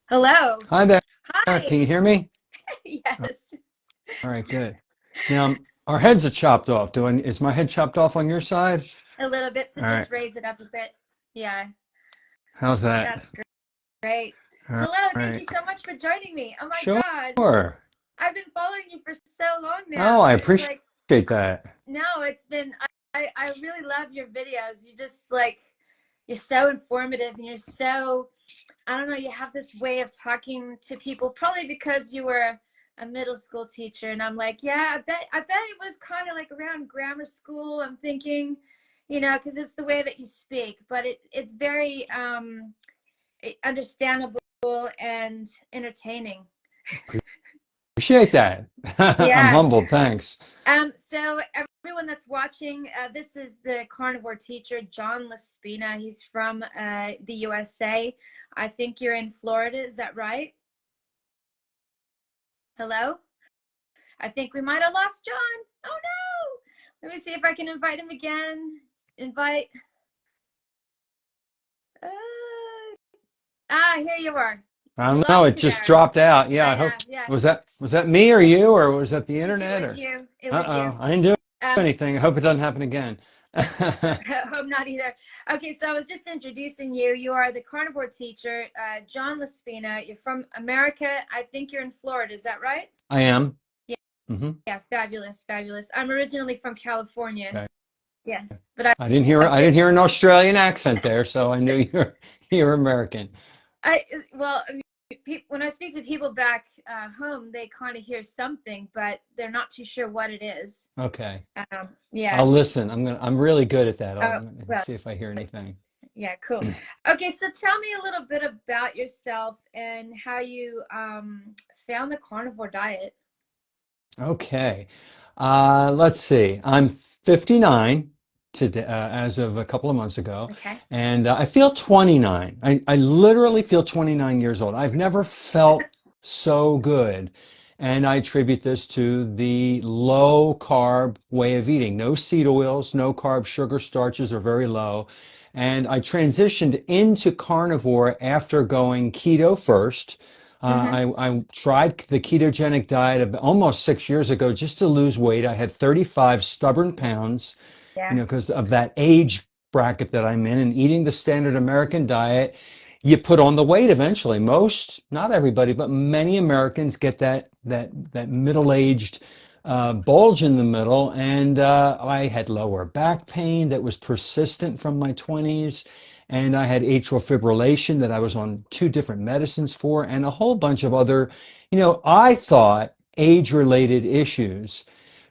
Hello. Hi there. Hi. Can you hear me? Yes. All right, good. Now, our heads are chopped off. Is my head chopped off on your side? A little bit, so All right. just raise it up a bit. Yeah, How's that? that's great. All Hello, thank right. you so much for joining me. Oh my Sure. God. I've been following you for so long Oh, now. I It's appreciate like, that. no, it's been, I really love your videos. You just like, you're so informative and you're so, I don't know, you have this way of talking to people, probably because you were a middle school teacher. And I'm like, yeah, I bet it was kind of like around grammar school. I'm thinking, because it's the way that you speak, but it's very understandable and entertaining. Appreciate that. I'm Yeah. humbled. Thanks. So everyone that's watching, this is the carnivore teacher, John Laspina. He's from the USA. I think you're in Florida. Is that right? Hello? I think we might have lost John. Oh no! Let me see if I can invite him again. Invite. Uh, here you are. I We don't know. lost It you just there. dropped out. Yeah, I I know. hope. Yeah, Was that me or you, or was that the it internet? was Or you. It was you. uh-oh, I didn't do Um, anything. I hope it doesn't happen again. hope not either. Okay, so I was just introducing you. You are the carnivore teacher, John Laspina. You're from America. I think you're in Florida. Is that right? I am. Yeah. Hmm. Yeah. Fabulous. Fabulous. I'm originally from California. Okay. Yes, but I I've didn't been hear an Australian accent there, so I knew you're American. I well, I mean, when I speak to people back home, they kind of hear something, but they're not too sure what it is. Okay. Yeah. I'll listen. I'm really good at that. Oh, I'm gonna well, see if I hear anything. yeah, cool. Okay, so tell me a little bit about yourself and how you found the carnivore diet. Okay. Let's see. I'm 59 today, as of a couple of months ago, Okay. and I feel 29. I literally feel 29 years old. I've never felt so good. And I attribute this to the low carb way of eating. No seed oils, no carbs, sugar, starches are very low. And I transitioned into carnivore after going keto first. Mm-hmm. I tried the ketogenic diet almost 6 years ago just to lose weight. I had 35 stubborn pounds, Yeah. because of that age bracket that I'm in, and eating the standard American diet, you put on the weight eventually. Most, not everybody, but many Americans get that middle-aged bulge in the middle, and I had lower back pain that was persistent from my 20s, and I had atrial fibrillation that I was on two different medicines for, and a whole bunch of other, I thought age-related issues.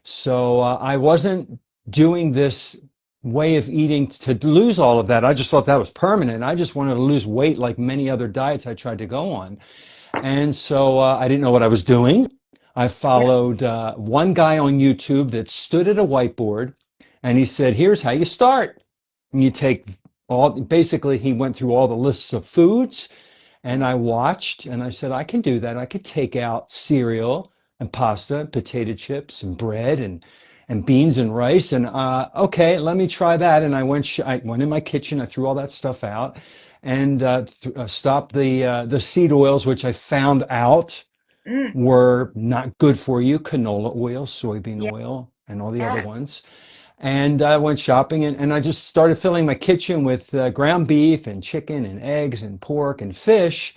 So I wasn't doing this way of eating to lose all of that. I just thought that was permanent. I just wanted to lose weight like many other diets I tried to go on. And so I didn't know what I was doing. I Yeah. followed one guy on YouTube that stood at a whiteboard and he said, here's how you start. And you take basically, he went through all the lists of foods and I watched and I said, I can do that. I could take out cereal and pasta, and potato chips and bread and beans and rice. And okay, let me try that. And I went in my kitchen. I threw all that stuff out and stopped the seed oils, which I found out Mm. were not good for you, canola oil, soybean Yeah. oil, and all the other ones. And I went shopping and I just started filling my kitchen with ground beef and chicken and eggs and pork and fish.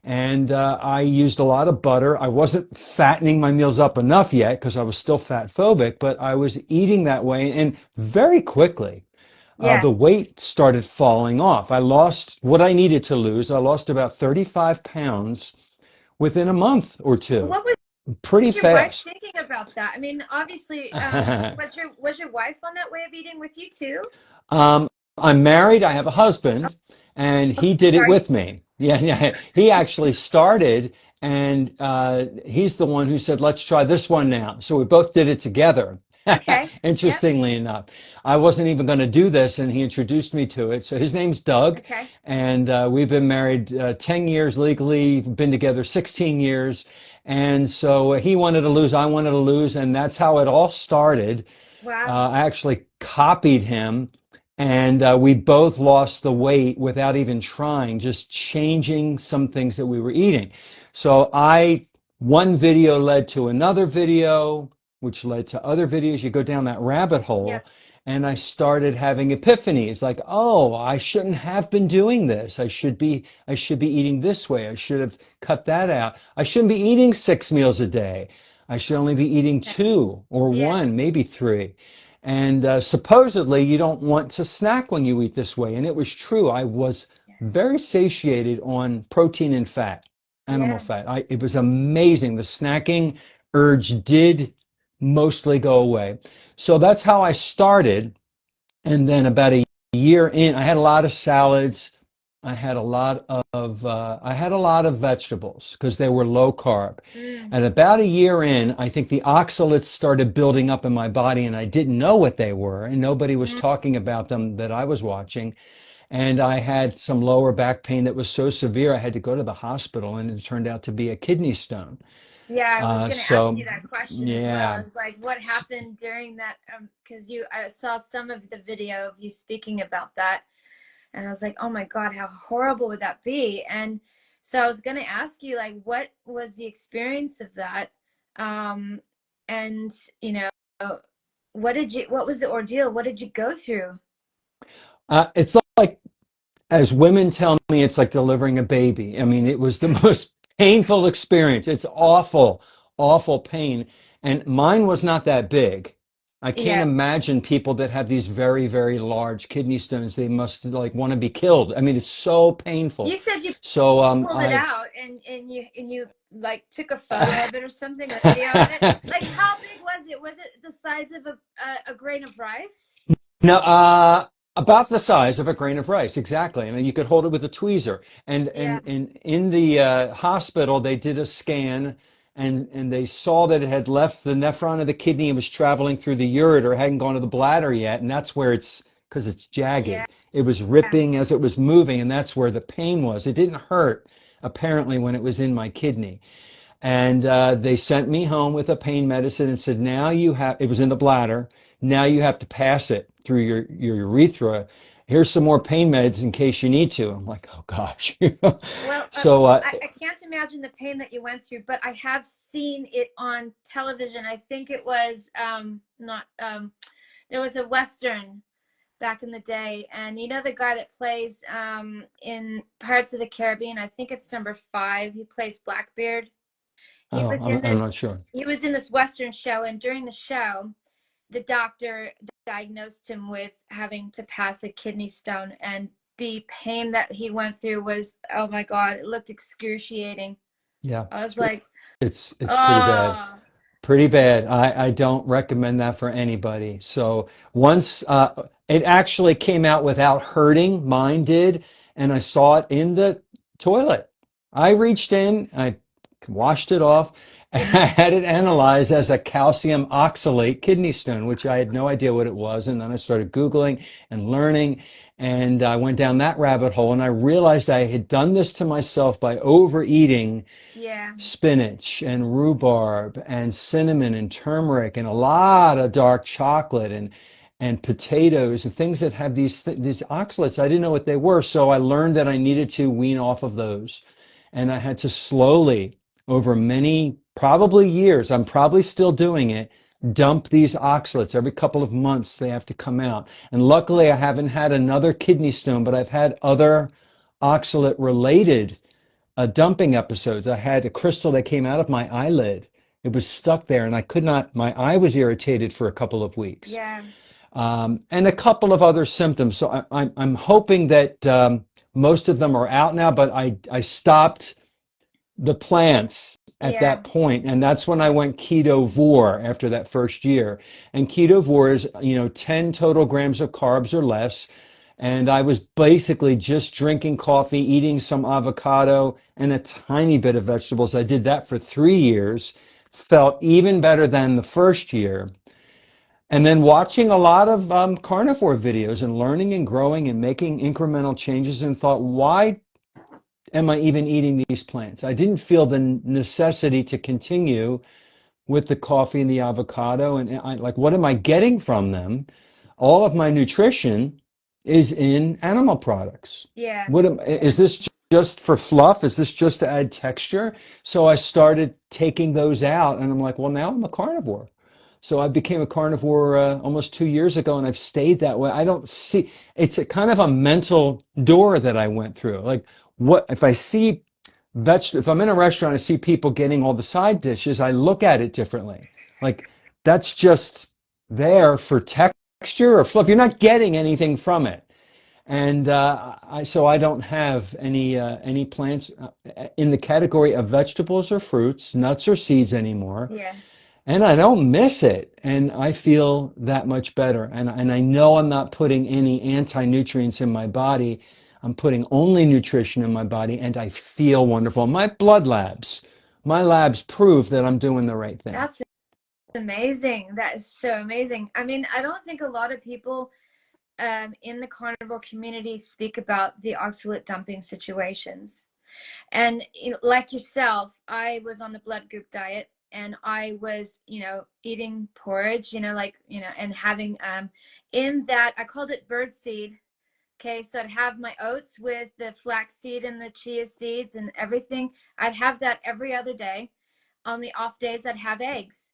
And I used a lot of butter. I wasn't fattening my meals up enough yet because I was still fat phobic, but I was eating that way. And very quickly, Yeah. the weight started falling off. I lost what I needed to lose. I lost about 35 pounds within a month or two, What was pretty your wife fast. thinking about that? I mean, obviously, was your wife on that way of eating with you too? Um, I'm married. I have a husband, and Oh, he did it sorry. with me. Yeah, yeah. He actually started, and he's the one who said, "Let's try this one now." So we both did it together. Okay. Yep. Interestingly enough, I wasn't even going to do this, and he introduced me to it. So his name's Doug, Okay. and we've been married 10 years legally, been together 16 years. And so he wanted to lose, I wanted to lose, and that's how it all started. Wow. I actually copied him and we both lost the weight without even trying, just changing some things that we were eating. So one video led to another video, which led to other videos. You go down that rabbit Yeah. hole, and I started having epiphanies like, oh, I shouldn't have been doing this. I should be eating this way. I should have cut that out. I shouldn't be eating 6 meals a day. I should only be eating two or Yeah. one, maybe three. And supposedly you don't want to snack when you eat this way. And it was true. I was very satiated on protein and fat, animal Yeah. fat. It was amazing. The snacking urge did mostly go away. So that's how I started. And then about a year in, I had a lot of salads. I had a lot of vegetables because they were low carb. Mm. And about a year in, I think the oxalates started building up in my body and I didn't know what they were and nobody was Mm. talking about them that I was watching. And I had some lower back pain that was so severe I had to go to the hospital and it turned out to be a kidney stone. Yeah, I was gonna ask So you that question as well. yeah. It's like what happened during that, because I saw some of the video of you speaking about that, and I was like, oh my God, how horrible would that be? And so I was gonna ask you, like, what was the experience of that? Um, and you know, what was the ordeal? What did you go through? It's like as women tell me, it's like delivering a baby. I mean, it was the most painful experience. It's awful, awful pain. And mine was not that big. I can't Yeah. imagine people that have these very, very large kidney stones. They must like want to be killed. I mean, it's so You painful. said you So pulled it I out and you like took a photo of it or something or video of it. Like how big was it? Was it the size of a grain of rice? No, about the size of a grain of rice, exactly. I mean, you could hold it with a tweezer. Yeah. And in the hospital, they did a scan, and they saw that it had left the nephron of the kidney and was traveling through the ureter, hadn't gone to the bladder yet, and that's where because it's Yeah. jagged. It was ripping as it was moving, and that's where the pain was. It didn't hurt apparently when it was in my kidney. And they sent me home with a pain medicine and said, now it was in the bladder. Now you have to pass it through your urethra. Here's some more pain meds in case you need to. I'm like, oh gosh. Well, So, I can't imagine the pain that you went through, but I have seen it on television. I think it was not there was a Western back in the day, and you know the guy that plays in Pirates of the Caribbean, I think it's number 5. He plays Blackbeard. He oh, was in I'm this not sure. he was in this Western show, and during the show, the doctor diagnosed him with having to pass a kidney stone, and the pain that he went through was, oh my God, it looked excruciating. Yeah, I was like, it's pretty bad. oh, Pretty bad. I don't recommend that for anybody. So once it actually came out without hurting, mine did, and I saw it in the toilet. I reached in, I washed it off, and I had it analyzed as a calcium oxalate kidney stone, which I had no idea what it was. And then I started Googling and learning, and I went down that rabbit hole, and I realized I had done this to myself by overeating yeah, spinach and rhubarb and cinnamon and turmeric and a lot of dark chocolate and potatoes and things that have these oxalates. I didn't know what they were, so I learned that I needed to wean off of those, and I had to slowly, over many probably years, I'm probably still doing it, dump these oxalates every couple of months. They have to come out, and luckily I haven't had another kidney stone, but I've had other oxalate related dumping episodes. I had a crystal that came out of my eyelid. It was stuck there, and I could not. My eye was irritated for a couple of weeks, yeah, and a couple of other symptoms. So I'm hoping that most of them are out now. But I stopped the plants at yeah, that point, and that's when I went ketovore after that first year. And ketovore is 10 total grams of carbs or less. And I was basically just drinking coffee, eating some avocado, and a tiny bit of vegetables. I did that for 3 years, felt even better than the first year. And then watching a lot of carnivore videos and learning and growing and making incremental changes, and thought, why am I even eating these plants? I didn't feel the necessity to continue with the coffee and the avocado. And like, what am I getting from them? All of my nutrition is in animal products. Yeah. Is this just for fluff? Is this just to add texture? So I started taking those out, and I'm like, well, now I'm a carnivore. So I became a carnivore almost 2 years ago, and I've stayed that way. I don't see, it's a kind of a mental door that I went through. Like, what if I see if I'm in a restaurant, I see people getting all the side dishes, I look at it differently. Like, that's just there for texture or fluff. You're not getting anything from it. And so I don't have any plants in the category of vegetables or fruits, nuts or seeds anymore. Yeah. And I don't miss it. And I feel that much better. And I know I'm not putting any anti-nutrients in my body. I'm putting only nutrition in my body, and I feel wonderful. My labs prove that I'm doing the right thing. That's amazing. That is so amazing. I mean, I don't think a lot of people in the carnivore community speak about the oxalate dumping situations. And like yourself, I was on the blood group diet, and I was, eating porridge, and having in that, I called it bird seed. Okay, so I'd have my oats with the flax seed and the chia seeds and everything. I'd have that every other day. On the off days, I'd have eggs.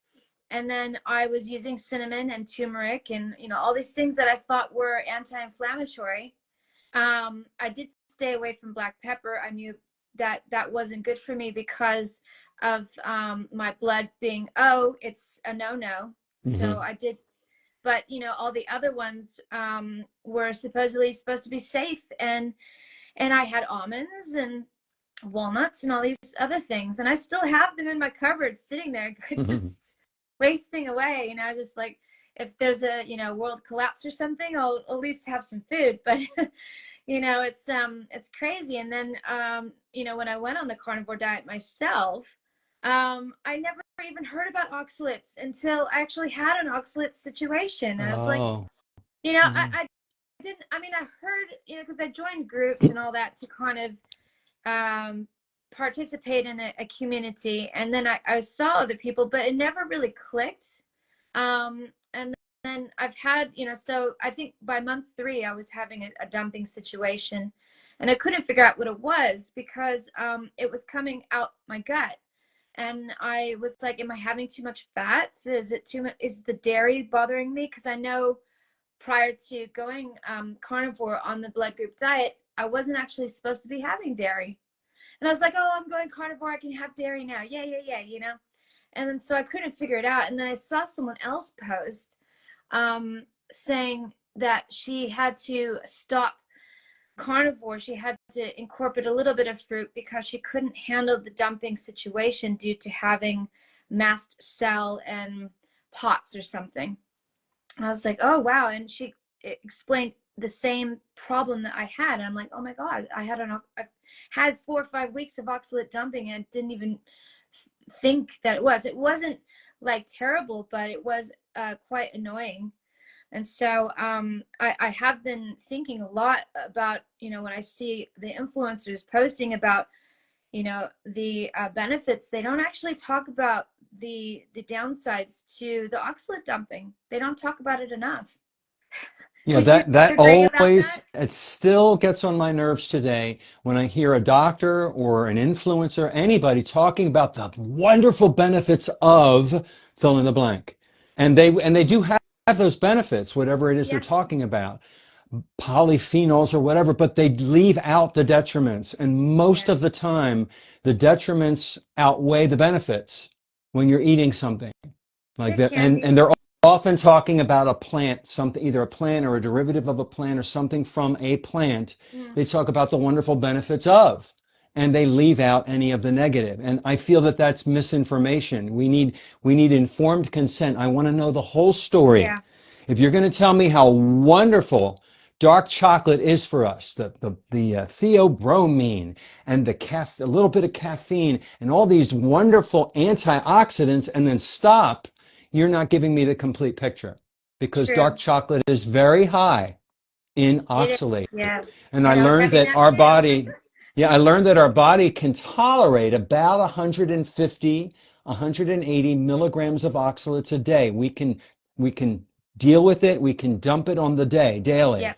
And then I was using cinnamon and turmeric and, all these things that I thought were anti-inflammatory. I did stay away from black pepper. I knew that that wasn't good for me because of my blood being, it's a no-no. So Mm-hmm. I did, but all the other ones were supposedly supposed to be safe, and I had almonds and walnuts and all these other things, and I still have them in my cupboard sitting there just wasting away, just like, if there's a world collapse or something, I'll at least have some food. But it's crazy. And then when I went on the carnivore diet myself, I never even heard about oxalates until I actually had an oxalate situation. And I was like, Oh. I didn't, I mean, I heard, because I joined groups and all that to kind of participate in a community. And then I saw other people, but it never really clicked. And then I've had, so I think by month 3, I was having a dumping situation, and I couldn't figure out what it was because it was coming out my gut. And I was like, am I having too much fat? Is it too much? Is the dairy bothering me? Because I know prior to going carnivore on the blood group diet, I wasn't actually supposed to be having dairy. And I was like, oh, I'm going carnivore, I can have dairy now. Yeah. And then so I couldn't figure it out. And then I saw someone else post saying that she had to stop carnivore. She had to incorporate a little bit of fruit because she couldn't handle the dumping situation due to having mast cell and POTS or something. And I was like, oh, wow. And she explained the same problem that I had. And I'm like, oh my God, I had 4 or 5 weeks of oxalate dumping and didn't even think that it wasn't like terrible, but it was quite annoying. And so I have been thinking a lot about, when I see the influencers posting about, the benefits, they don't actually talk about the downsides to the oxalate dumping. They don't talk about it enough. Yeah, Would you that agree about that? always, it still gets on my nerves today when I hear a doctor or an influencer, anybody talking about the wonderful benefits of fill in the blank. And they do have those benefits, whatever it is they're Yeah, talking about, polyphenols or whatever, but they leave out the detriments. And most yeah, of the time, the detriments outweigh the benefits when you're eating something like it that. can And be. they're often talking about a plant, something, either a plant or a derivative of a plant or something from a plant. Mm, They talk about the wonderful benefits of, and they leave out any of the negative. And I feel that that's misinformation. We need informed consent. I want to know the whole story. yeah, If you're going to tell me how wonderful dark chocolate is for us, the theobromine and a little bit of caffeine and all these wonderful antioxidants, and then stop, you're not giving me the complete picture, because dark true. chocolate is very high in It oxalate. is. Yeah. And And I'm having that too. I learned that our body can tolerate about 150, 180 milligrams of oxalates a day. We can deal with it. We can dump it on the day, daily. Yeah.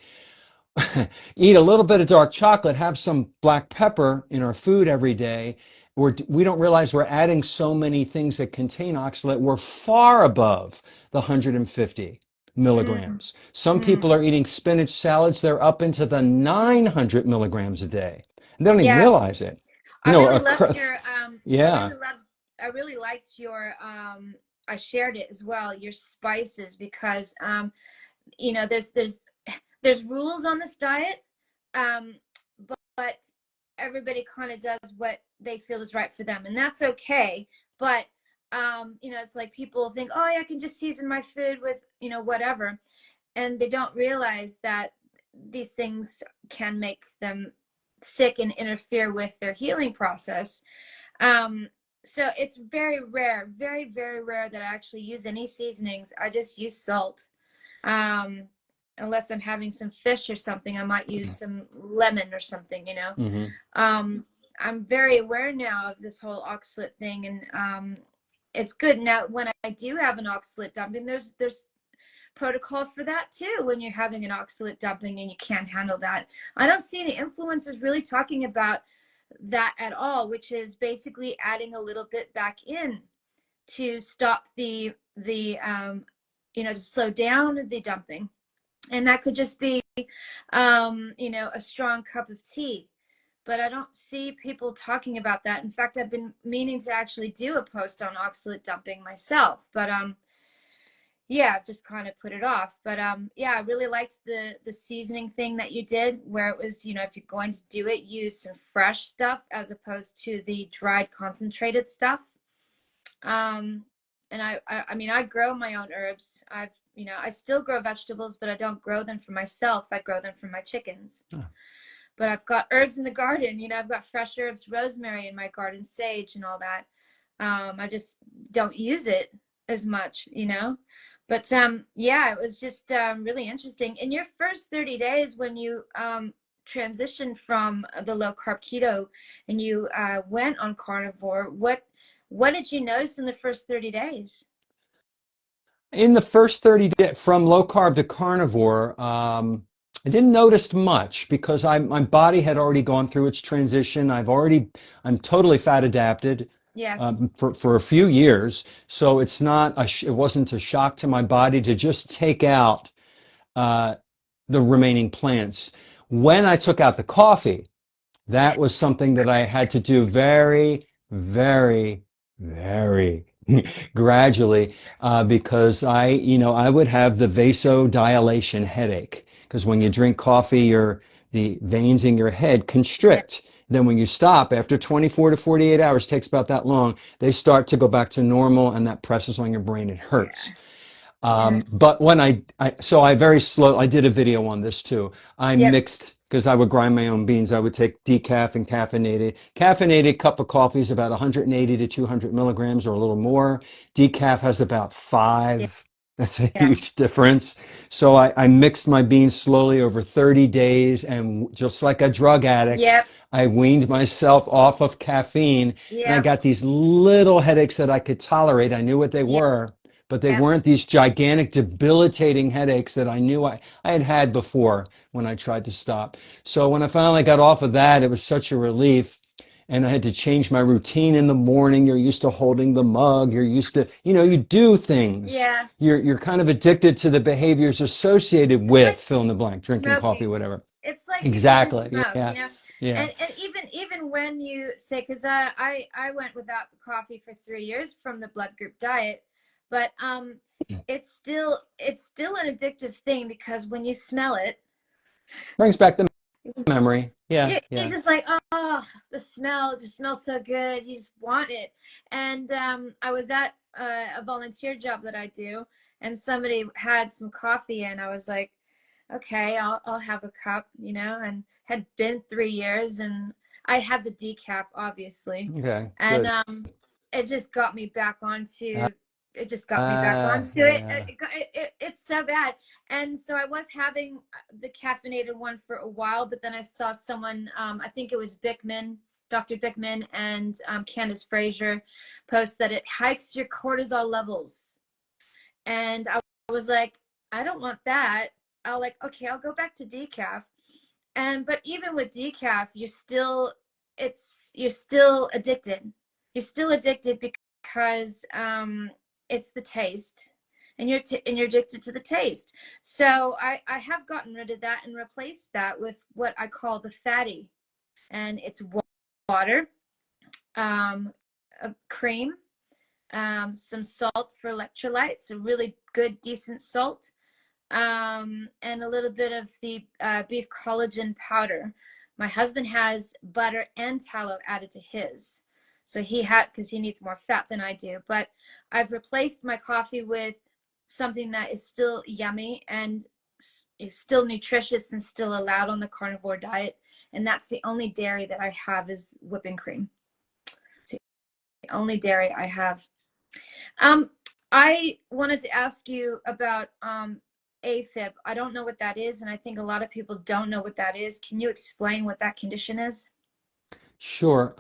eat a little bit of dark chocolate, have some black pepper in our food every day, we don't realize we're adding so many things that contain oxalate. We're far above the 150 Mm, milligrams. Some mm. people are eating spinach salads. They're up into the 900 milligrams a day. And they don't even Yeah, realize it. You I know, really loved your yeah. I really liked your I shared it as well, your spices, because you know, there's rules on this diet, um, but everybody kind of does what they feel is right for them, and that's okay. But you know, it's like people think, oh, yeah, I can just season my food with, you know, whatever, and they don't realize that these things can make them sick and interfere with their healing process. Um, so it's very rare, very, very rare that I actually use any seasonings. I just use salt. Um, Unless I'm having some fish or something, I might use some lemon or something, you know. Hmm. Um, I'm very aware now of this whole oxalate thing, and it's good. Now, when I do have an oxalate dumping, there's protocol for that too when you're having an oxalate dumping and you can't handle that. I don't see any influencers really talking about that at all, which is basically adding a little bit back in to stop the you know, to slow down the dumping. And that could just be you know, a strong cup of tea. But I don't see people talking about that. In fact, I've been meaning to actually do a post on oxalate dumping myself, but yeah, I've just kind of put it off. But yeah, I really liked the seasoning thing that you did, where it was, you know, if you're going to do it, use some fresh stuff as opposed to the dried concentrated stuff. Um, and I mean, I grow my own herbs. You know, I still grow vegetables, but I don't grow them for myself. I grow them for my chickens. Oh. But I've got herbs in the garden. You know, I've got fresh herbs, rosemary in my garden, sage and all that. I just don't use it as much, you know. But yeah, it was just really interesting. In your first 30 days, when you transitioned from the low carb keto and you went on carnivore, what did you notice in the first 30 days? In the first 30 days, from low carb to carnivore, I didn't notice much because my body had already gone through its transition. I'm totally fat adapted Yeah, for a few years. So it wasn't a shock to my body to just take out uh, the remaining plants. When I took out the coffee, that was something that I had to do very, very, very gradually, because I would have the vasodilation headache. Because when you drink coffee, the veins in your head yeah, constrict. Then when you stop, after 24 to 48 hours, takes about that long, they start to go back to normal, and that presses on your brain. It hurts. yeah, yeah. But so I did a video on this too. I Yep, mixed, because I would grind my own beans. I would take decaf and caffeinated. Caffeinated cup of coffee is about 180 to 200 milligrams or a little more. Decaf has about yeah, five. That's a yeah, huge difference. So I mixed my beans slowly over 30 days. And just like a drug addict, yep, I weaned myself off of caffeine, and I yep, got these little headaches that I could tolerate. I knew what they yep, were, but they yep. weren't these gigantic, debilitating headaches that I knew I had had before when I tried to stop. So when I finally got off of that, it was such a relief. And I had to change my routine in the morning. You're used to holding the mug. You're used to, you do things. Yeah. You're kind of addicted to the behaviors associated It's with like fill in the blank, drinking coffee, smoking. whatever. It's like using Exactly. smoke, you Yeah. know. Yeah. And even when you say, because I went without coffee for 3 years from the blood group diet, but it's still an addictive thing, because when you smell it, Brings back the memory. Yeah. you're Yeah. just like, oh, the smell just smells so good. You just want it. And I was at a volunteer job that I do, and somebody had some coffee, and I was like, okay, I'll have a cup, you know, and had been 3 years, and I had the decaf, obviously. Okay. And Good. it just got me back Uh, onto it just got me back onto it. yeah. It's so bad. And so I was having the caffeinated one for a while, but then I saw someone, I think it was Bickman, Dr. Bickman, and Candace Frazier post that it hikes your cortisol levels. And I was like, I don't want that. I'll like, okay, I'll go back to decaf. And but even with decaf, you're still addicted. You're still addicted because it's the taste, and you're addicted to the taste. So I have gotten rid of that and replaced that with what I call the fatty, and it's water, a cream, some salt for electrolytes, a really good decent salt, and a little bit of the beef collagen powder. My husband has butter and tallow added to his. So because he needs more fat than I do. But I've replaced my coffee with something that is still yummy and is still nutritious and still allowed on the carnivore diet. And that's the only dairy that I have is whipping cream. It's the only dairy I have. I wanted to ask you about afib. I don't know what that is, and I think a lot of people don't know what that is. Can you explain what that condition is? Sure.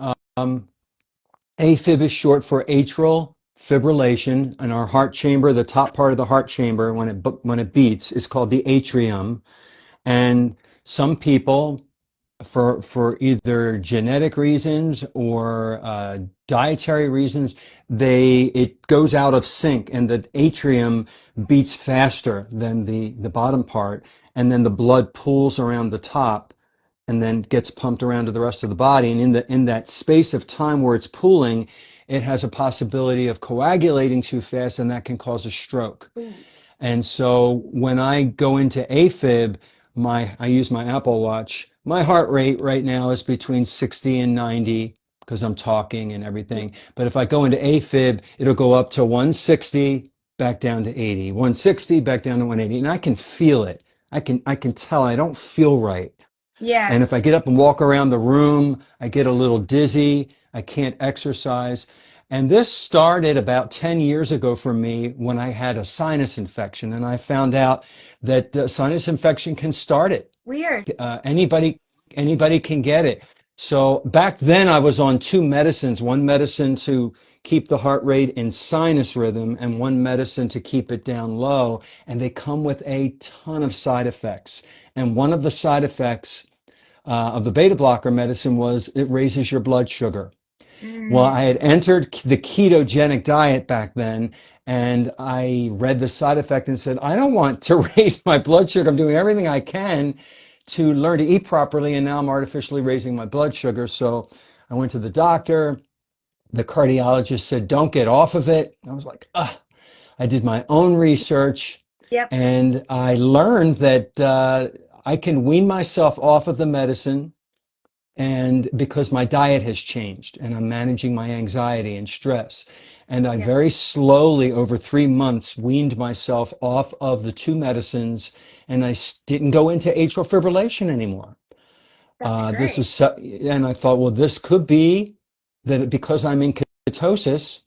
AFib is short for atrial fibrillation, and our heart chamber, the top part of the heart chamber, when it beats, is called the atrium. And some people, for either genetic reasons or dietary reasons, it goes out of sync, and the atrium beats faster than the bottom part, and then the blood pools around the top and then gets pumped around to the rest of the body. And in that space of time where it's pooling, it has a possibility of coagulating too fast, and that can cause a stroke. Ooh. And so when I go into AFib, I use my Apple Watch. My heart rate right now is between 60 and 90 because I'm talking and everything. But if I go into AFib, it'll go up to 160, back down to 80, 160, back down to 180. And I can feel it. I can tell I don't feel right. Yeah. And if I get up and walk around the room, I get a little dizzy. I can't exercise. And this started about 10 years ago for me when I had a sinus infection. And I found out that the sinus infection can start it. Weird. Anybody can get it. So back then I was on two medicines, one medicine to keep the heart rate in sinus rhythm and one medicine to keep it down low. And they come with a ton of side effects. And one of the side effects of the beta blocker medicine was it raises your blood sugar. Well, I had entered the ketogenic diet back then, and I read the side effect and said, I don't want to raise my blood sugar. I'm doing everything I can to learn to eat properly, and now I'm artificially raising my blood sugar. So I went to the doctor. The cardiologist said, don't get off of it. I was like, ugh. I did my own research, Yep. and I learned that I can wean myself off of the medicine, and because my diet has changed and I'm managing my anxiety and stress. And I Yeah. very slowly, over 3 months, weaned myself off of the two medicines, and I didn't go into atrial fibrillation anymore. That's This great. was, and I thought, well, this could be that because I'm in ketosis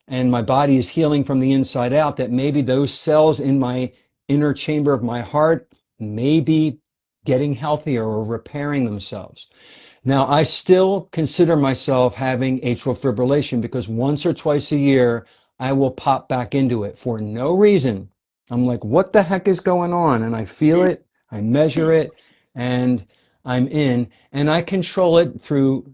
and my body is healing from the inside out, that maybe those cells in my inner chamber of my heart may be getting healthier or repairing themselves. Now, I still consider myself having atrial fibrillation because once or twice a year, I will pop back into it for no reason. I'm like, what the heck is going on? And I feel it, I measure it, and I'm in. And I control it through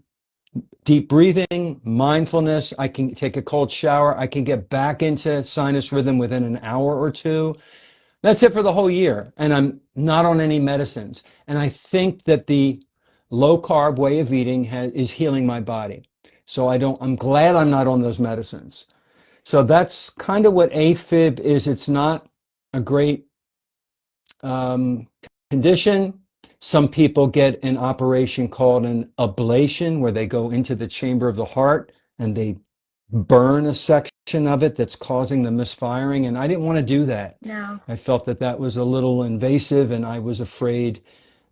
deep breathing, mindfulness. I can take a cold shower. I can get back into sinus rhythm within an hour or two. That's it for the whole year. And I'm not on any medicines. And I think that the low carb way of eating is healing my body. So I'm glad I'm not on those medicines. So that's kind of what AFib is. It's not a great um, condition. Some people get an operation called an ablation where they go into the chamber of the heart and they burn a section of it that's causing the misfiring. And I didn't want to do that. No. I felt that that was a little invasive, and I was afraid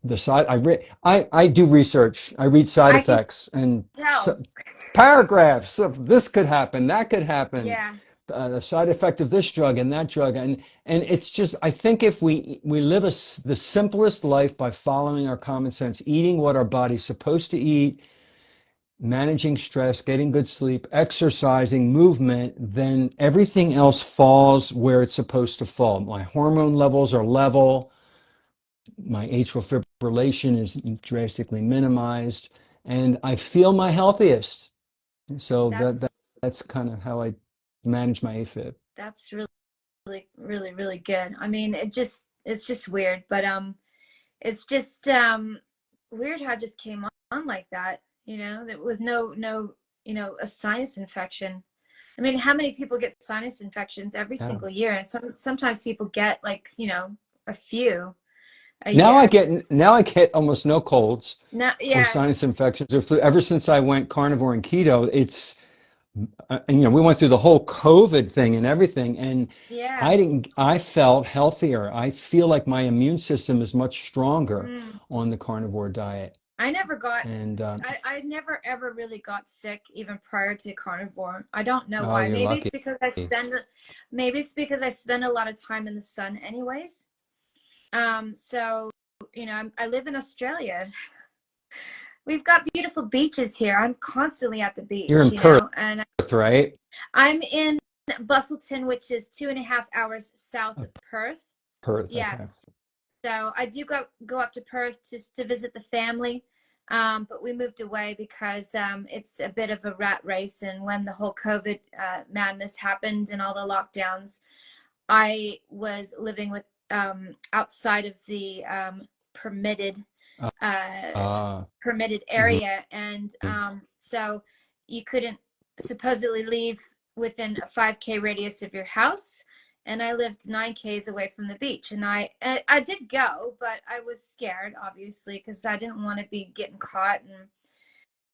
I do research. I read side I can effects and tell. paragraphs of this could happen, that could happen, Yeah. the side effect of this drug and that drug, and it's just I think if we live the simplest life by following our common sense, eating what our body's supposed to eat, managing stress, getting good sleep, exercising, movement, then everything else falls where it's supposed to fall. My hormone levels are level. My atrial relation is drastically minimized, and I feel my healthiest. So That's that's kind of how I manage my AFib. that's really good. I mean, it's just weird, but it's just weird how it just came on like that, you know, that with no, you know, a sinus infection. I mean, how many people get sinus infections every Yeah. single year? And sometimes people get like, you know, a few a Now year. I get almost no colds No, or yeah, sinus infections or flu. Ever since I went carnivore and keto, it's and, you know, we went through the whole COVID thing and everything, and yeah. I felt healthier. I feel like my immune system is much stronger Mm. on the carnivore diet. I never got And I never ever really got sick even prior to carnivore. I don't know oh, why. you're lucky. Maybe it's because I spend a lot of time in the sun anyways. So, you know, I live in Australia. We've got beautiful beaches here. I'm constantly at the You're beach, in you Perth, know, and right? I'm in Bustleton, which is 2.5 hours south of Perth. Perth, Yeah. okay. So I do go up to Perth to visit the family. But we moved away because it's a bit of a rat race. And when the whole COVID madness happened and all the lockdowns, I was living with outside of the permitted Uh, uh, uh, permitted mhm. area, and so you couldn't supposedly leave within a 5K radius of your house. And I lived 9Ks away from the beach, and I did go, but I was scared, obviously, because I didn't want to be getting caught, and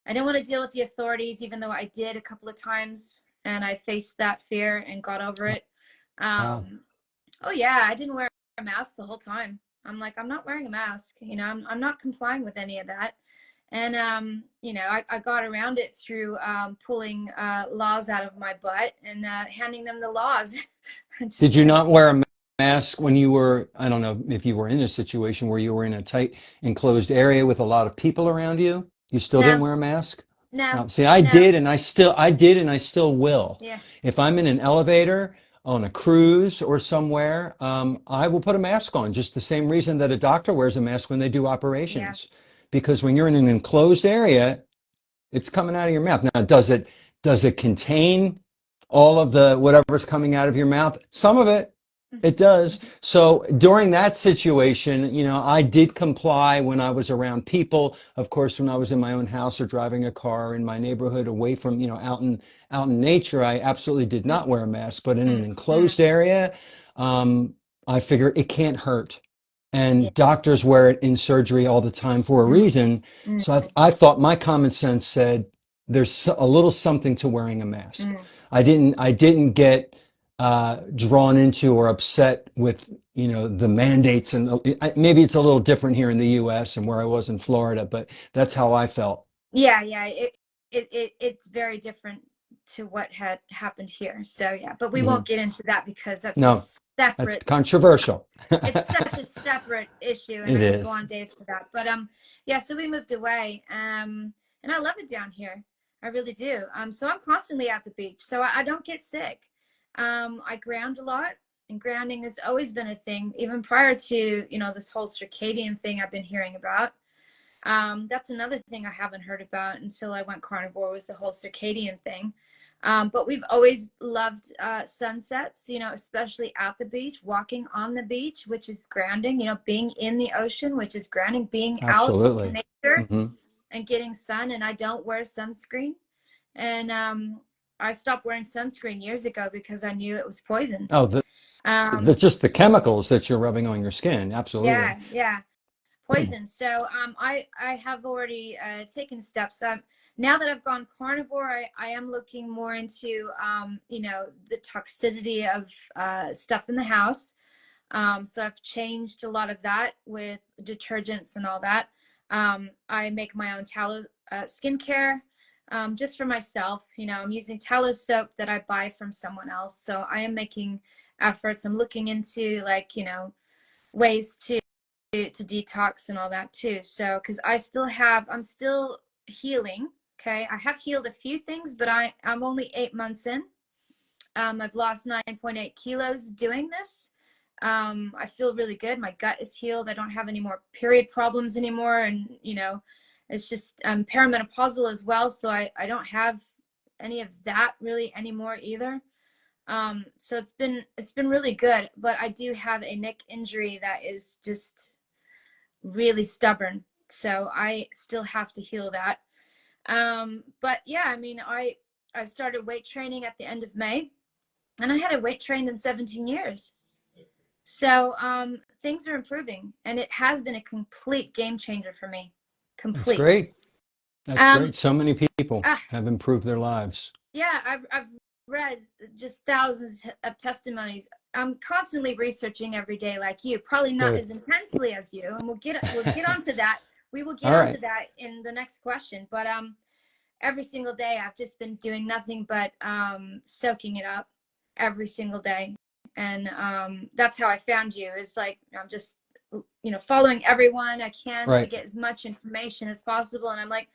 I didn't want to deal with the authorities, even though I did a couple of times, and I faced that fear and got over it. Wow. Um, oh yeah, I didn't wear a mask the whole time. I'm like, I'm not wearing a mask. You know, I'm not complying with any of that. And you know, I got around it through pulling laws out of my butt and handing them the laws. Did Just you kidding. not wear a mask when you were, I don't know if you were in a situation where you were in a tight enclosed area with a lot of people around you? You still didn't No, wear a mask? no, See, no. I did, and I still will. Yeah, If I'm in an elevator, on a cruise or somewhere, I will put a mask on, just the same reason that a doctor wears a mask when they do yeah, operations. Because when you're in an enclosed area, it's coming out of your mouth. Now, does it contain all of the whatever's coming out of your mouth? Some of it, it does. So during that situation, you know, I did comply when I was around people. Of course, when I was in my own house or driving a car in my neighborhood away from, you know, out in nature, I absolutely did not wear a mask. But in an enclosed area, I figure it can't hurt. yeah. And doctors wear it in surgery all the time for a reason. So I thought my common sense said there's a little something to wearing a mask. I didn't get drawn into or upset with, you know, the mandates, and maybe it's a little different here in the U.S. and where I was in Florida, but that's how I felt. Yeah, yeah. It's very different to what had happened here. So yeah, but we Mhm. won't get into that because that's a No, that's separate controversial. it's such a separate issue, and It I could go is. on days for that. But yeah, so we moved away, and I love it down here. I really do. So I'm constantly at the beach, so I don't get sick. I ground a lot, and grounding has always been a thing, even prior to, you know, this whole circadian thing I've been hearing about. That's another thing I haven't heard about until I went carnivore, was the whole circadian thing. But we've always loved sunsets, you know, especially at the beach, walking on the beach, which is grounding, you know, being in the ocean, which is grounding, being out in Absolutely. nature Hmm. and getting sun. And I don't wear sunscreen. And I stopped wearing sunscreen years ago because I knew it was poison. Oh, Um, just the chemicals that you're rubbing on your skin. Absolutely. yeah, yeah. Poison. So I have already taken steps. Now that I've gone carnivore, I am looking more into you know, the toxicity of stuff in the house. So I've changed a lot of that with detergents and all that. I make my own tallow skincare just for myself. You know, I'm using tallow soap that I buy from someone else. So I am making efforts. I'm looking into, like, you know, ways to detox and all that too. So because I'm still healing. Okay, I have healed a few things, but I'm only 8 months in. I've lost 9.8 kilos doing this, I feel really good. My gut is healed. I don't have any more period problems anymore. And, you know, it's just perimenopausal as well. So I don't have any of that really anymore either. So it's been really good, but I do have a neck injury that is just really stubborn. So I still have to heal that. But yeah, I mean, I started weight training at the end of May, and I hadn't weight trained in 17 years. So things are improving, and it has been a complete game changer for me. That's Complete. great. That's Um, great. So many people ah, have improved their lives. yeah, I've read just thousands of testimonies. I'm constantly researching every day, like you. Probably not Good. as intensely as you, and we'll get onto that. We will get All onto right. that in the next question. But every single day, I've just been doing nothing but soaking it up every single day, and that's how I found you. It's like I'm just following everyone I can to Right. get as much information as possible, and I'm like,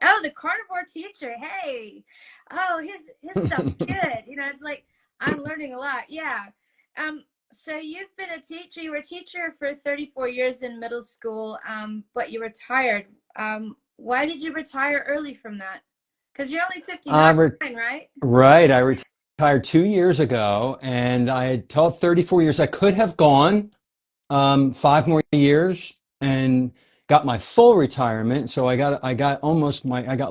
oh, the Carnivore Teacher, hey, oh, his stuff's good. It's like I'm learning a lot. Yeah. So you've been a teacher. You were a teacher for 34 years in middle school, but you retired. Why did you retire early from that? Because you're only 59, Re- right? right. I retired 2 years ago, and I had taught 34 years. I could have gone 5 more years and got my full retirement. So I got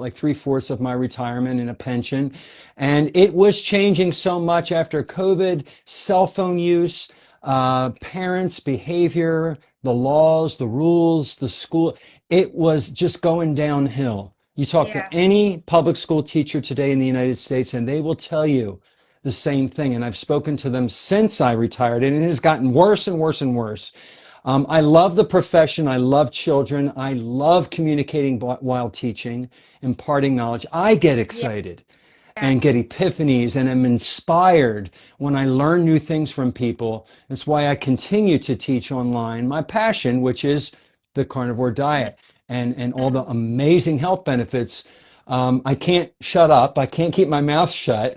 like three-fourths of my retirement in a pension. And it was changing so much after COVID, cell phone use, parents' behavior, the laws, the rules, the school. It was just going downhill. You talk Yeah. to any public school teacher today in the United States, and they will tell you the same thing. And I've spoken to them since I retired, and it has gotten worse and worse and worse. I love the profession. I love children. I love communicating while teaching, imparting knowledge. I get Yeah. excited and get epiphanies and am inspired when I learn new things from people. That's why I continue to teach online my passion, which is the carnivore diet and all the amazing health benefits. I can't shut up. I can't keep my mouth shut.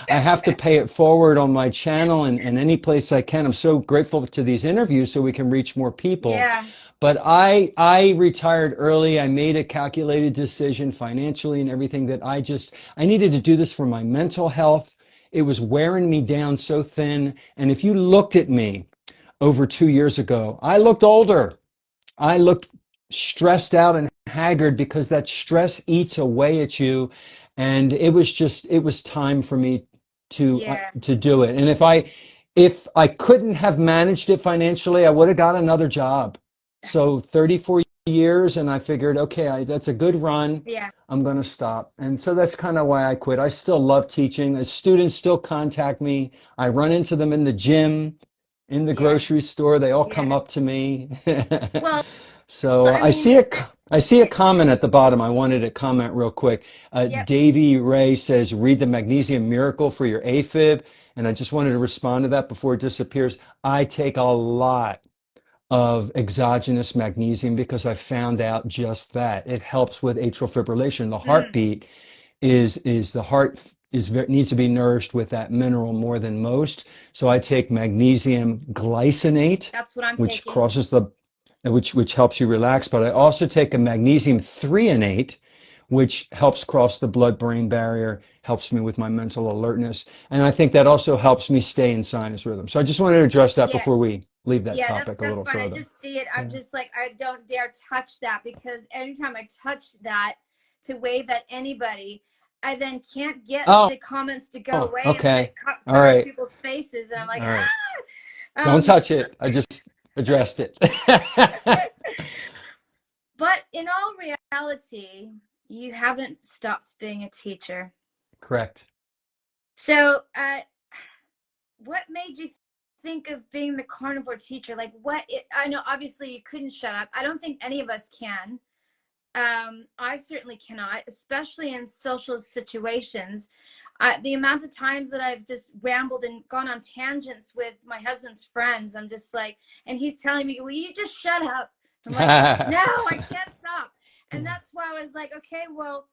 I have to pay it forward on my channel and any place I can. I'm so grateful to these interviews so we can reach more people. Yeah. But I retired early. I made a calculated decision financially and everything that I needed to do this for my mental health. It was wearing me down so thin. And if you looked at me over 2 years ago, I looked older. I looked stressed out and haggard because that stress eats away at you. And it was time for me Yeah. to do it. And if I couldn't have managed it financially, I would have got another job. So 34 years, and I figured, okay, that's a good run. Yeah. I'm going to stop. And so that's kind of why I quit. I still love teaching. The students still contact me. I run into them in the gym, in the Yeah. grocery store. They all come Yeah. up to me. Well, So I mean, I see a comment at the bottom. I wanted to comment real quick. yep. Davy Ray says, read the Magnesium Miracle for your AFib. And I just wanted to respond to that before it disappears. I take a lot of exogenous magnesium because I found out just that. It helps with atrial fibrillation. The Mm, heartbeat is the heart needs to be nourished with that mineral more than most. So I take magnesium glycinate, that's what I'm which taking. crosses the which helps you relax. But I also take a magnesium threonate, which helps cross the blood-brain barrier, helps me with my mental alertness, and I think that also helps me stay in sinus rhythm. So I just wanted to address that Yeah. before we leave that Yeah, that's topic a that's little fine. I further. just see it. I'm Yeah. just like, I don't dare touch that, because anytime I touch that to wave at anybody, I then can't get Oh, the comments to go away, and then okay. it All covers right. people's faces, and I'm like, All right. ah. Don't touch it. I just addressed it. But in all reality, you haven't stopped being a teacher. Correct. So, what made you think of being the carnivore teacher? Like, I know obviously you couldn't shut up. I don't think any of us can. I certainly cannot, especially in social situations. The amount of times that I've just rambled and gone on tangents with my husband's friends, I'm just like, and he's telling me, will you just shut up? I'm like, no, I can't stop. And that's why I was like, okay, well,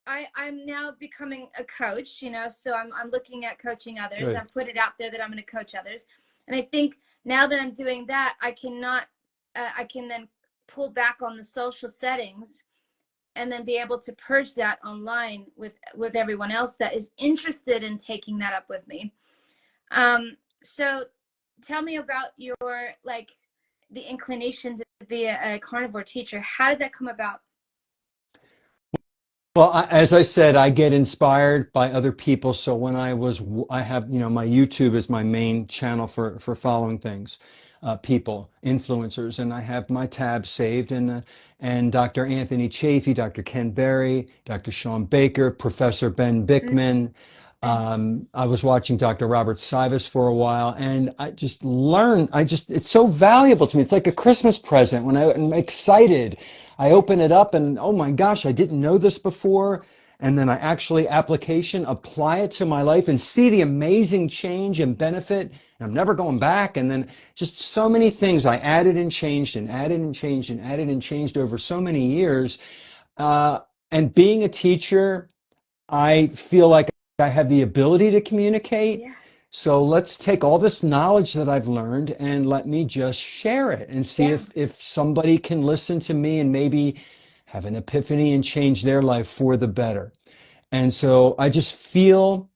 I'm now becoming a coach, so I'm looking at coaching others. Good. I've put it out there that I'm going to coach others. And I think now that I'm doing that, I cannot, I can then pull back on the social settings and then be able to purge that online with everyone else that is interested in taking that up with me. So tell me about your, like, the inclination to be a carnivore teacher. How did that come about? Well, as I said, I get inspired by other people. So when I have, my YouTube is my main channel for following things, people, influencers, and I have my tabs saved, and Dr. Anthony Chafee, Dr. Ken Berry, Dr. Sean Baker, Professor Ben Bickman. I was watching Dr. Robert Sivas for a while, and I just learned. It's so valuable to me. It's like a Christmas present when I'm excited. I open it up and, oh my gosh, I didn't know this before. And then I actually apply it to my life and see the amazing change and benefit. And I'm never going back. And then just so many things I added and changed and added and changed and added and changed over so many years. And being a teacher, I feel like I have the ability to communicate. Yeah. So let's take all this knowledge that I've learned and let me just share it and see Yeah. if somebody can listen to me and maybe have an epiphany and change their life for the better. And so I just feel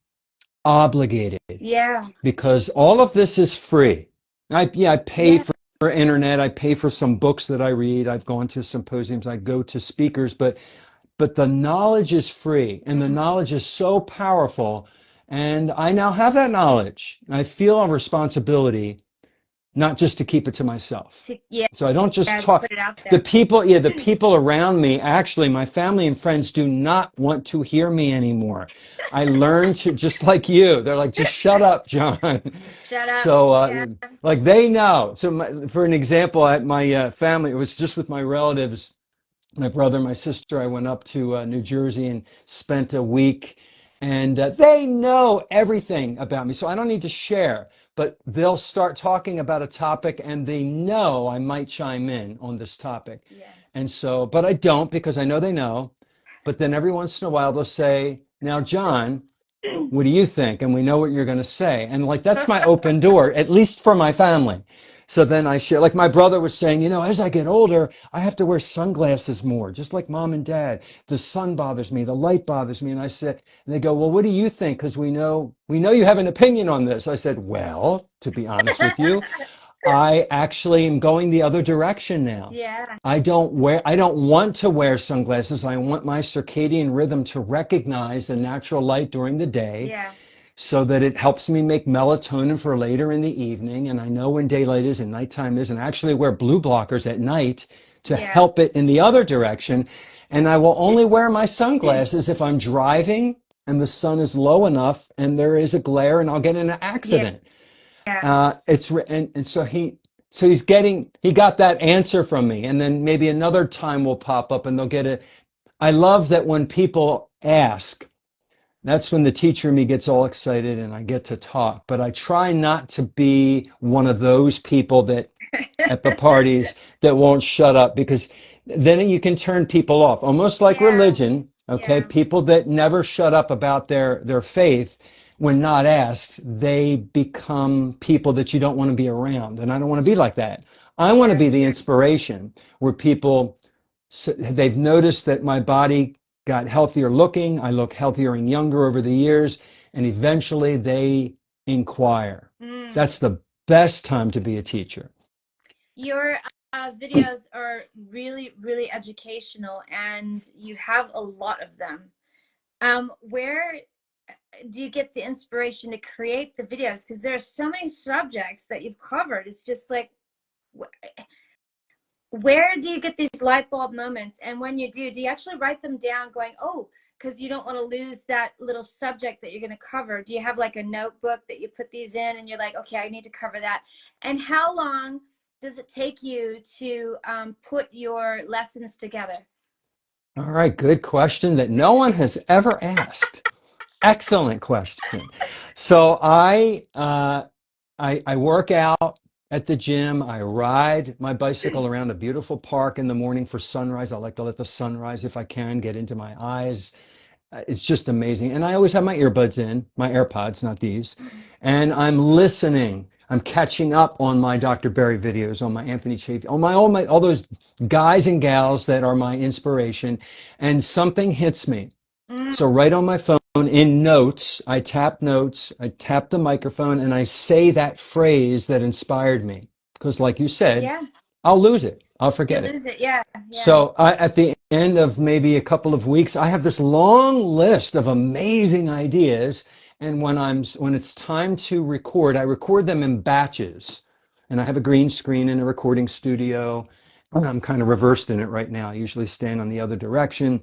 obligated Yeah. because all of this is free. I pay Yeah. for internet. I pay for some books that I read. I've gone to symposiums. I go to speakers, but the knowledge is free and the knowledge is so powerful. And I now have that knowledge. I feel a responsibility not just to keep it to myself. Yeah. So I don't just Yeah. talk. Put it out The there. people, yeah, the people around me, actually, my family and friends do not want to hear me anymore. I learned to, just like you, they're like, just shut up, John. Shut up. So, Yeah. like they know. So for an example, my family, it was just with my relatives, my brother, my sister. I went up to New Jersey and spent a week, and they know everything about me, so I don't need to share. But they'll start talking about a topic, and they know I might chime in on this topic, Yeah. and so, but I don't because I know they know. But then every once in a while they'll say, "Now, John, what do you think?" And we know what you're going to say. And like, that's my open door, at least for my family. So then I share, like my brother was saying, as I get older, I have to wear sunglasses more, just like mom and dad. The sun bothers me, the light bothers me. And I said, and they go, well, what do you think? Because we know you have an opinion on this. I said, well, to be honest with you, I actually am going the other direction now. Yeah. I don't want to wear sunglasses. I want my circadian rhythm to recognize the natural light during the day Yeah. so that it helps me make melatonin for later in the evening. And I know when daylight is and nighttime is, and I actually wear blue blockers at night to Yeah. help it in the other direction. And I will only wear my sunglasses if I'm driving and the sun is low enough and there is a glare and I'll get in an Yeah. accident. Yeah. And so he got that answer from me. And then maybe another time will pop up and they'll get it. I love that when people ask, that's when the teacher in me gets all excited and I get to talk. But I try not to be one of those people that at the parties that won't shut up, because then you can turn people off, almost like Yeah. religion. Okay. Yeah. People that never shut up about their faith when not asked, they become people that you don't want to be around. And I don't want to be like that. I want to Yeah. be the inspiration where people, they've noticed that my body got healthier looking. I look healthier and younger over the years. And eventually they inquire. That's the best time to be a teacher. Your videos are really, really educational, and you have a lot of them. Where do you get the inspiration to create the videos? Because there are so many subjects that you've covered. It's just like, where do you get these light bulb moments? And when you do you actually write them down going, oh, because you don't want to lose that little subject that you're going to cover? Do you have like a notebook that you put these in and you're like, okay, I need to cover that? And how long does it take you to put your lessons together? All right, good question that no one has ever asked. Excellent question. So I work out at the gym. I ride my bicycle around a beautiful park in the morning for sunrise. I like to let the sunrise, if I can, get into my eyes. It's just amazing. And I always have my earbuds in, my AirPods, not these. And I'm listening. I'm catching up on my Dr. Berry videos, on my Anthony Chafee, on all those guys and gals that are my inspiration, and something hits me. So right on my phone in notes, I tap notes, I tap the microphone, and I say that phrase that inspired me. Because like you said, Yeah. I'll lose it. I'll You forget it. lose it. Yeah. Yeah. So at the end of maybe a couple of weeks, I have this long list of amazing ideas. And when it's time to record, I record them in batches. And I have a green screen in a recording studio. I'm kind of reversed in it right now. I usually stand on the other direction.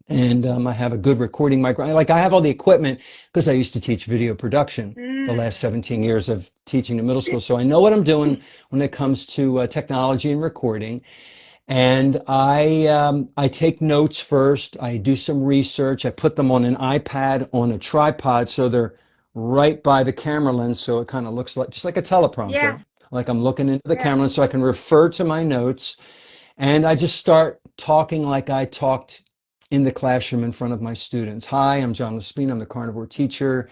And I have a good recording micro. I have all the equipment because I used to teach video production the last 17 years of teaching in middle school. So I know what I'm doing when it comes to technology and recording. And I take notes first. I do some research. I put them on an iPad on a tripod so they're right by the camera lens, so it kind of looks like just like a Yeah. teleprompter, like I'm looking into the Yeah. camera lens, so I can refer to my notes. And I just start talking like I talked in the classroom in front of my students. Hi, I'm John Lespine. I'm the Carnivore Teacher.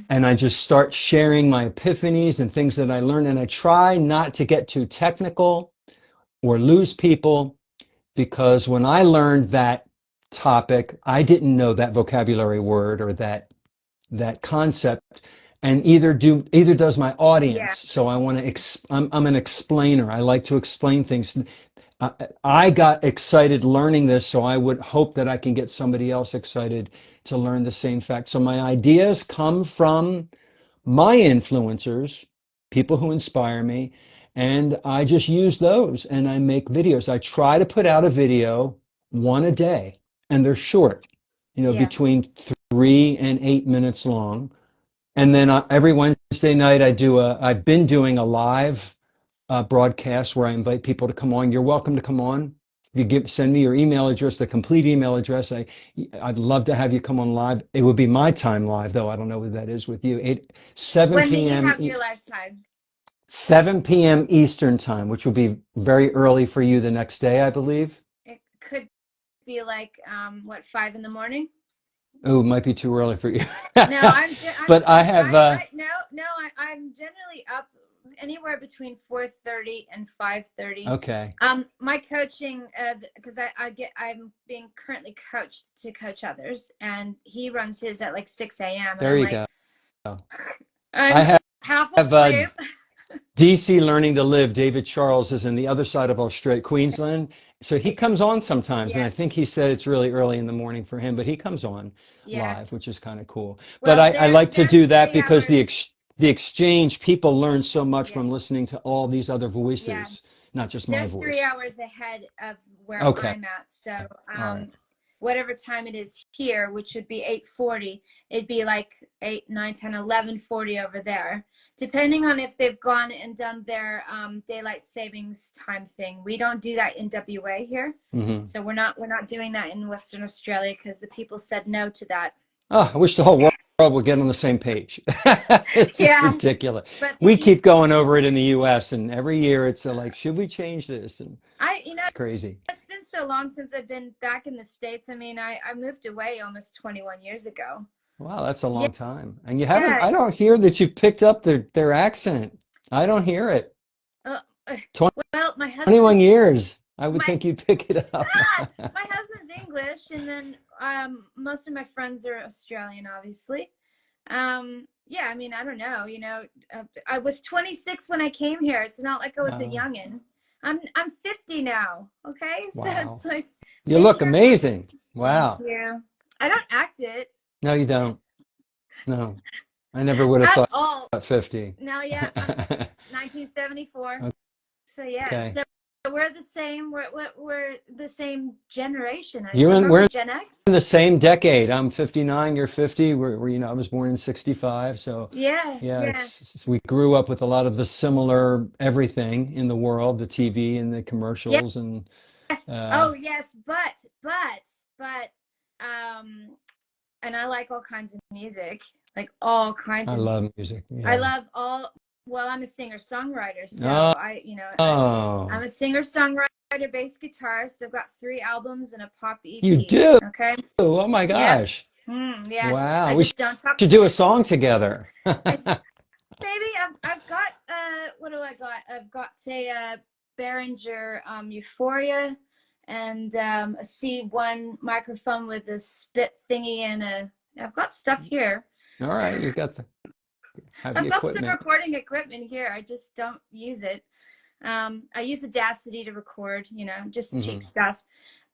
And I just start sharing my epiphanies and things that I learned. And I try not to get too technical or lose people, because when I learned that topic, I didn't know that vocabulary word or that concept, and either does my Yeah. audience. So I want to I'm an explainer. I like to explain things. I got excited learning this, so I would hope that I can get somebody else excited to learn the same fact. So my ideas come from my influencers, people who inspire me, and I just use those and I make videos. I try to put out a video one a day, and they're short, Yeah. between 3 and 8 minutes long. And then every Wednesday night I've been doing a live broadcast where I invite people to come on. You're welcome to come on. Send me your email address, the complete email address. I'd love to have you come on live. It would be my time live, though. I don't know what that is with you. 7 When do you p.m. have your lifetime? 7 p.m. Eastern time, which will be very early for you the next day, I believe. It could be like, what, 5 in the morning? Oh, it might be too early for you. No, But I have, I'm generally up anywhere between 4:30 and 5:30. okay, My coaching, because I'm being currently coached to coach others, and he runs his at like 6 a.m. and there I'm you like, go. I I'm half have asleep. DC Learning to Live. David Charles is in the other side of Australia, Queensland. So he comes on sometimes, and Yeah, I think he said it's really early in the morning for him, but he comes on yeah. live, which is kind of cool. But Well, I like to they're do that three because hours. the exchange, people learn so much Yeah, from listening to all these other yeah. voices, not just my They're 3 voice. hours ahead of where Okay. I'm at. So, All right. whatever time it is here, which would be 8:40, it'd be like 8, 9, 10, 11:40 over there, depending on if they've gone and done their daylight savings time thing. We don't do that in WA here. Mm-hmm. So we're not doing that in Western Australia because the people said no to that. Oh, I wish the whole world would get on the same page. It's just Yeah, ridiculous. but the We keep East going over it in the US, and every year it's like, should we change this? And I you know it's crazy. it's been so long since I've been back in the States. I mean, I moved away almost 21 years ago. Wow, that's a Yeah, long time. And you haven't, yeah. I don't hear that you've picked up their accent. I don't hear it. Uh, uh, 20, well, 21 years. I would my think you'd pick it up. my husband's English, and then most of my friends are Australian, obviously. Yeah, I mean, I don't know. I was 26 when I came here. It's not like I was a Oh, youngin. I'm 50 now. Okay, so wow. it's like You maybe look amazing. thank Wow. you. I don't act it No, you don't. No, I never would have at thought all. 50. Now, yeah, I'm 1974. So yeah, Okay. so we're the same. We're the same generation. I You're think. in, Aren't we're we Gen X? in the same decade. I'm 59, you're 50. I was born in 65. So Yeah, yeah, yeah. we grew up with a lot of the similar everything in the world, the TV and the commercials and Yes. uh, Oh, yes. But, and I like all kinds of music, like all kinds I of. love music. I Yeah. love all. Well, I'm a singer-songwriter, so Oh, I'm oh, a singer-songwriter, bass guitarist. I've got 3 albums and a pop you EP. do. Okay. Oh my Yep. gosh. Yeah. Wow. I We just don't talk. should do a song together. I maybe I've got what do I got? I've got a Behringer Euphoria and a C1 microphone with a spit thingy and a. I've got stuff here. All right, you got the have the I've got some equipment. recording equipment here. I just don't use it. I use Audacity to record, just cheap Hmm. stuff.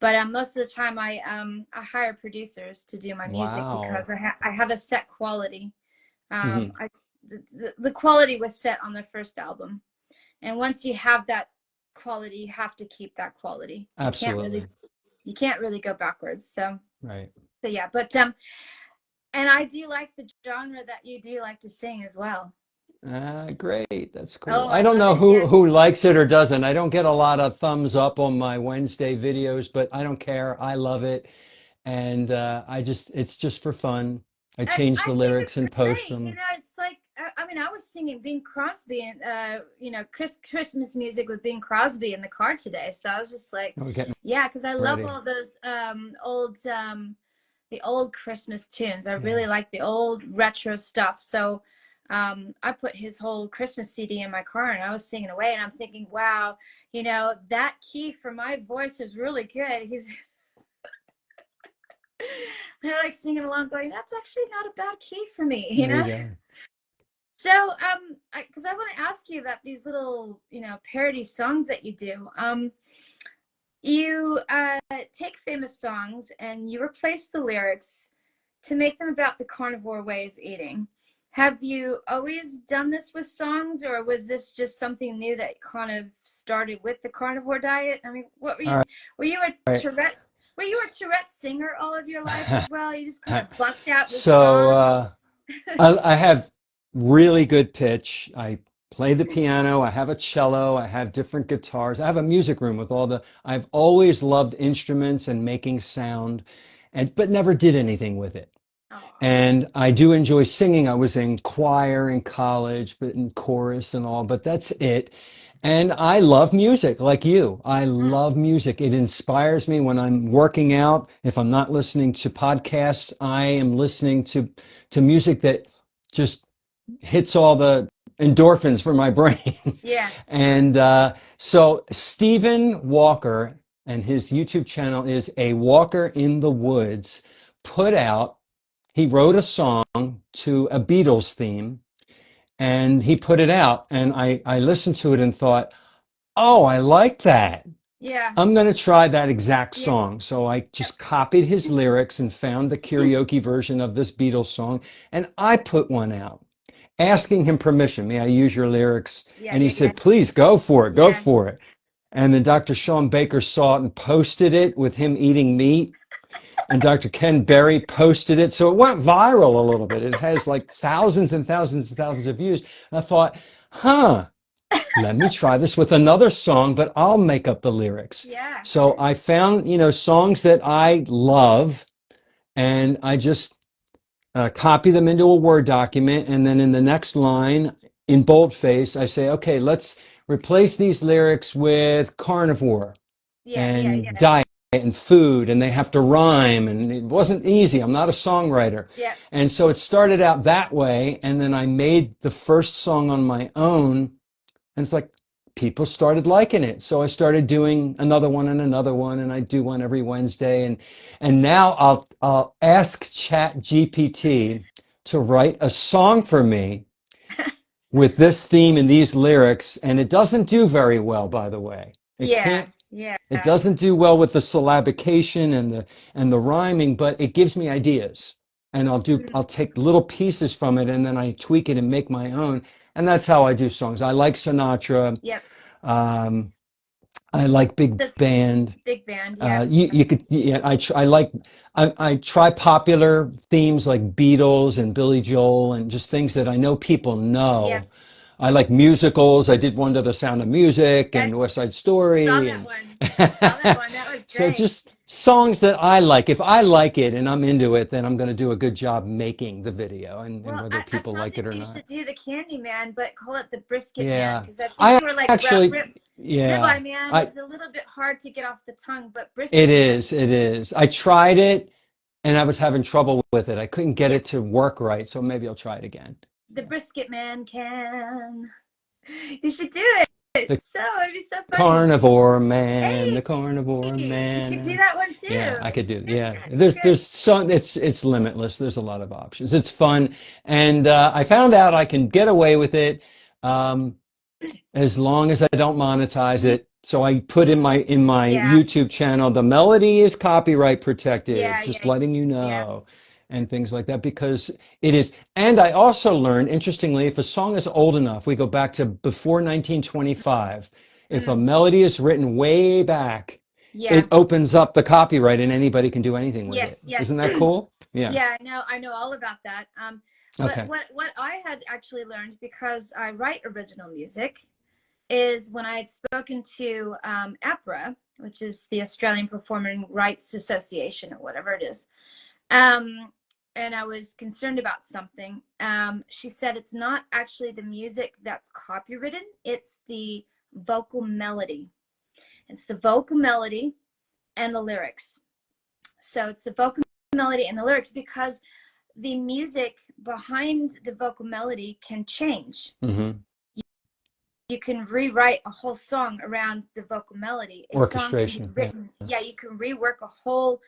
But most of the time, I hire producers to do my music Wow. because I have a set quality. Hmm. I the quality was set on the first album, and once you have that quality, you have to keep that quality. Absolutely. You can't really go backwards. Right. So yeah, but and I do like the genre that you do like to sing as well. Great. That's cool. Oh, I I don't love know it. Yeah. who likes it or doesn't. I don't get a lot of thumbs up on my Wednesday videos, but I don't care. I love it. And it's just for fun. I change I the think lyrics it's and post great. them. It's like I mean, I was singing Bing Crosby and Christmas music with Bing Crosby in the car today. So I was just like, We're getting yeah, because I love ready. all those the old Christmas tunes. I Yeah. really like the old retro stuff. So I put his whole Christmas CD in my car and I was singing away and I'm thinking, wow, that key for my voice is really good. He's I like singing along, going, that's actually not a bad key for me, There you go. So, because I want to ask you about these little, parody songs that you do. You take famous songs and you replace the lyrics to make them about the carnivore way of eating. Have you always done this with songs, or was this just something new that kind of started with the carnivore diet? I mean, what were you? All Were you a right. Tourette? Were you a Tourette singer all of your life as well? You just kind of bust out this So song. I have really good pitch. I play the piano. I have a cello. I have different guitars. I have a music room with all the. I've always loved instruments and making sound, and but never did anything with it. Oh, And I do enjoy singing. I was in choir in college, but in chorus and all, but that's it. And I love music like you. I mm, love music. It inspires me when I'm working out. If I'm not listening to podcasts, I am listening to music that just hits all the endorphins for my brain. yeah, And so Stephen Walker and his YouTube channel is A Walker in the Woods put out he wrote a song to a Beatles theme and he put it out. And I listened to it and thought, oh, I like that. yeah, I'm going to try that exact yeah, song. So I yep, just copied his lyrics and found the karaoke version of this Beatles song. And I put one out asking him permission. May I use your lyrics? yeah, And he yeah, yeah, said, please go for it. Go yeah. for it. And then Dr. Sean Baker saw it and posted it with him eating meat. And Dr. Ken Berry posted it. So it went viral a little bit. It has like thousands and thousands and thousands of views. And I thought, huh, let me try this with another song, but I'll make up the lyrics. Yeah. So I found, songs that I love and I just copy them into a Word document. And then in the next line in boldface, I say, okay, let's replace these lyrics with carnivore Yeah, yeah, and yeah, diet and food, and they have to rhyme, and it wasn't easy. I'm not a songwriter. yeah, And so it started out that way, and then I made the first song on my own, and it's like people started liking it. So I started doing another one, and I do one every Wednesday, and now I'll ask Chat GPT to write a song for me with this theme and these lyrics, and it doesn't do very well, by the way. It yeah, can't yeah, it doesn't do well with the syllabication and the rhyming, but it gives me ideas. And mhm, I'll take little pieces from it and then I tweak it and make my own. And that's how I do songs. I like Sinatra. yep. Um, I like big That's band. big band. Yeah, You could, yeah, I try popular themes like Beatles and Billy Joel and just things that I know people yep. know. I like musicals. I did one to The Sound of Music I and West Side saw Story that and one. Saw that one. That was so great. just songs that I like. If I like it and I'm into it, then I'm going to do a good job making the video and Well, whether I people told like you it or you not. should do the Candy Man, but call it the Brisket Man, Yeah. because I think I you were like actually, yeah, Ribeye Man I, is a little bit hard to get off the tongue, but it Brisket Man, is, it is. I tried it and I was having trouble with it. I couldn't get yeah, it to work right. So maybe I'll try it again. The brisket man can. You should do it. The It'd be so funny. Carnivore Man, Hey, the Carnivore you could do Man. that one Yeah, I too. could do. Good, Yeah, good, good. there's so it's limitless. There's a lot of options. It's fun, and I found out I can get away with it. Um, as long as I don't monetize Mhm. it. So I put in my Yeah, YouTube channel, the melody is copyright protected, yeah, just yeah, letting you yeah. know, and things like that because it is. And I also learned, interestingly, if a song is old enough, we go back to before 1925. If a Mm, melody is written way back, yeah. it opens up the copyright and anybody can do anything with it. Yes, yes. Isn't that cool? Yeah. Yeah, I know all about that. But Okay. what I had actually learned, because I write original music, is when I had spoken to APRA, which is the Australian Performing Rights Association, or whatever it is, and I was concerned about something. She said it's not actually the music that's copywritten; it's the vocal melody. It's the vocal melody and the lyrics. So it's the vocal melody and the lyrics, because the music behind the vocal melody can change. Hmm. You can rewrite a whole song around the vocal melody. A song can be Orchestration. Yeah. written, yeah, you can rework a whole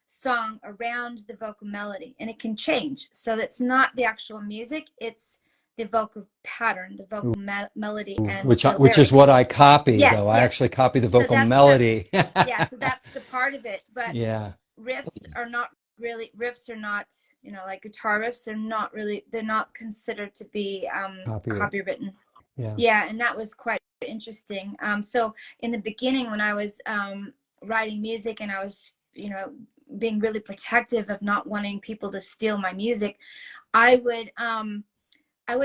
song around the vocal melody, and it can change. So that's not the actual music, it's the vocal pattern, the vocal melody, and the Which is what lyrics. I copy, though. Yes, I yes. actually copy the So vocal that's the, melody. yeah, so that's the part of it. But Yeah, riffs are not, like guitar riffs, they're not considered to be copyright. copywritten. Yeah. Yeah, and that was quite interesting. So in the beginning, when I was writing music, and I was, being really protective of not wanting people to steal my music, I would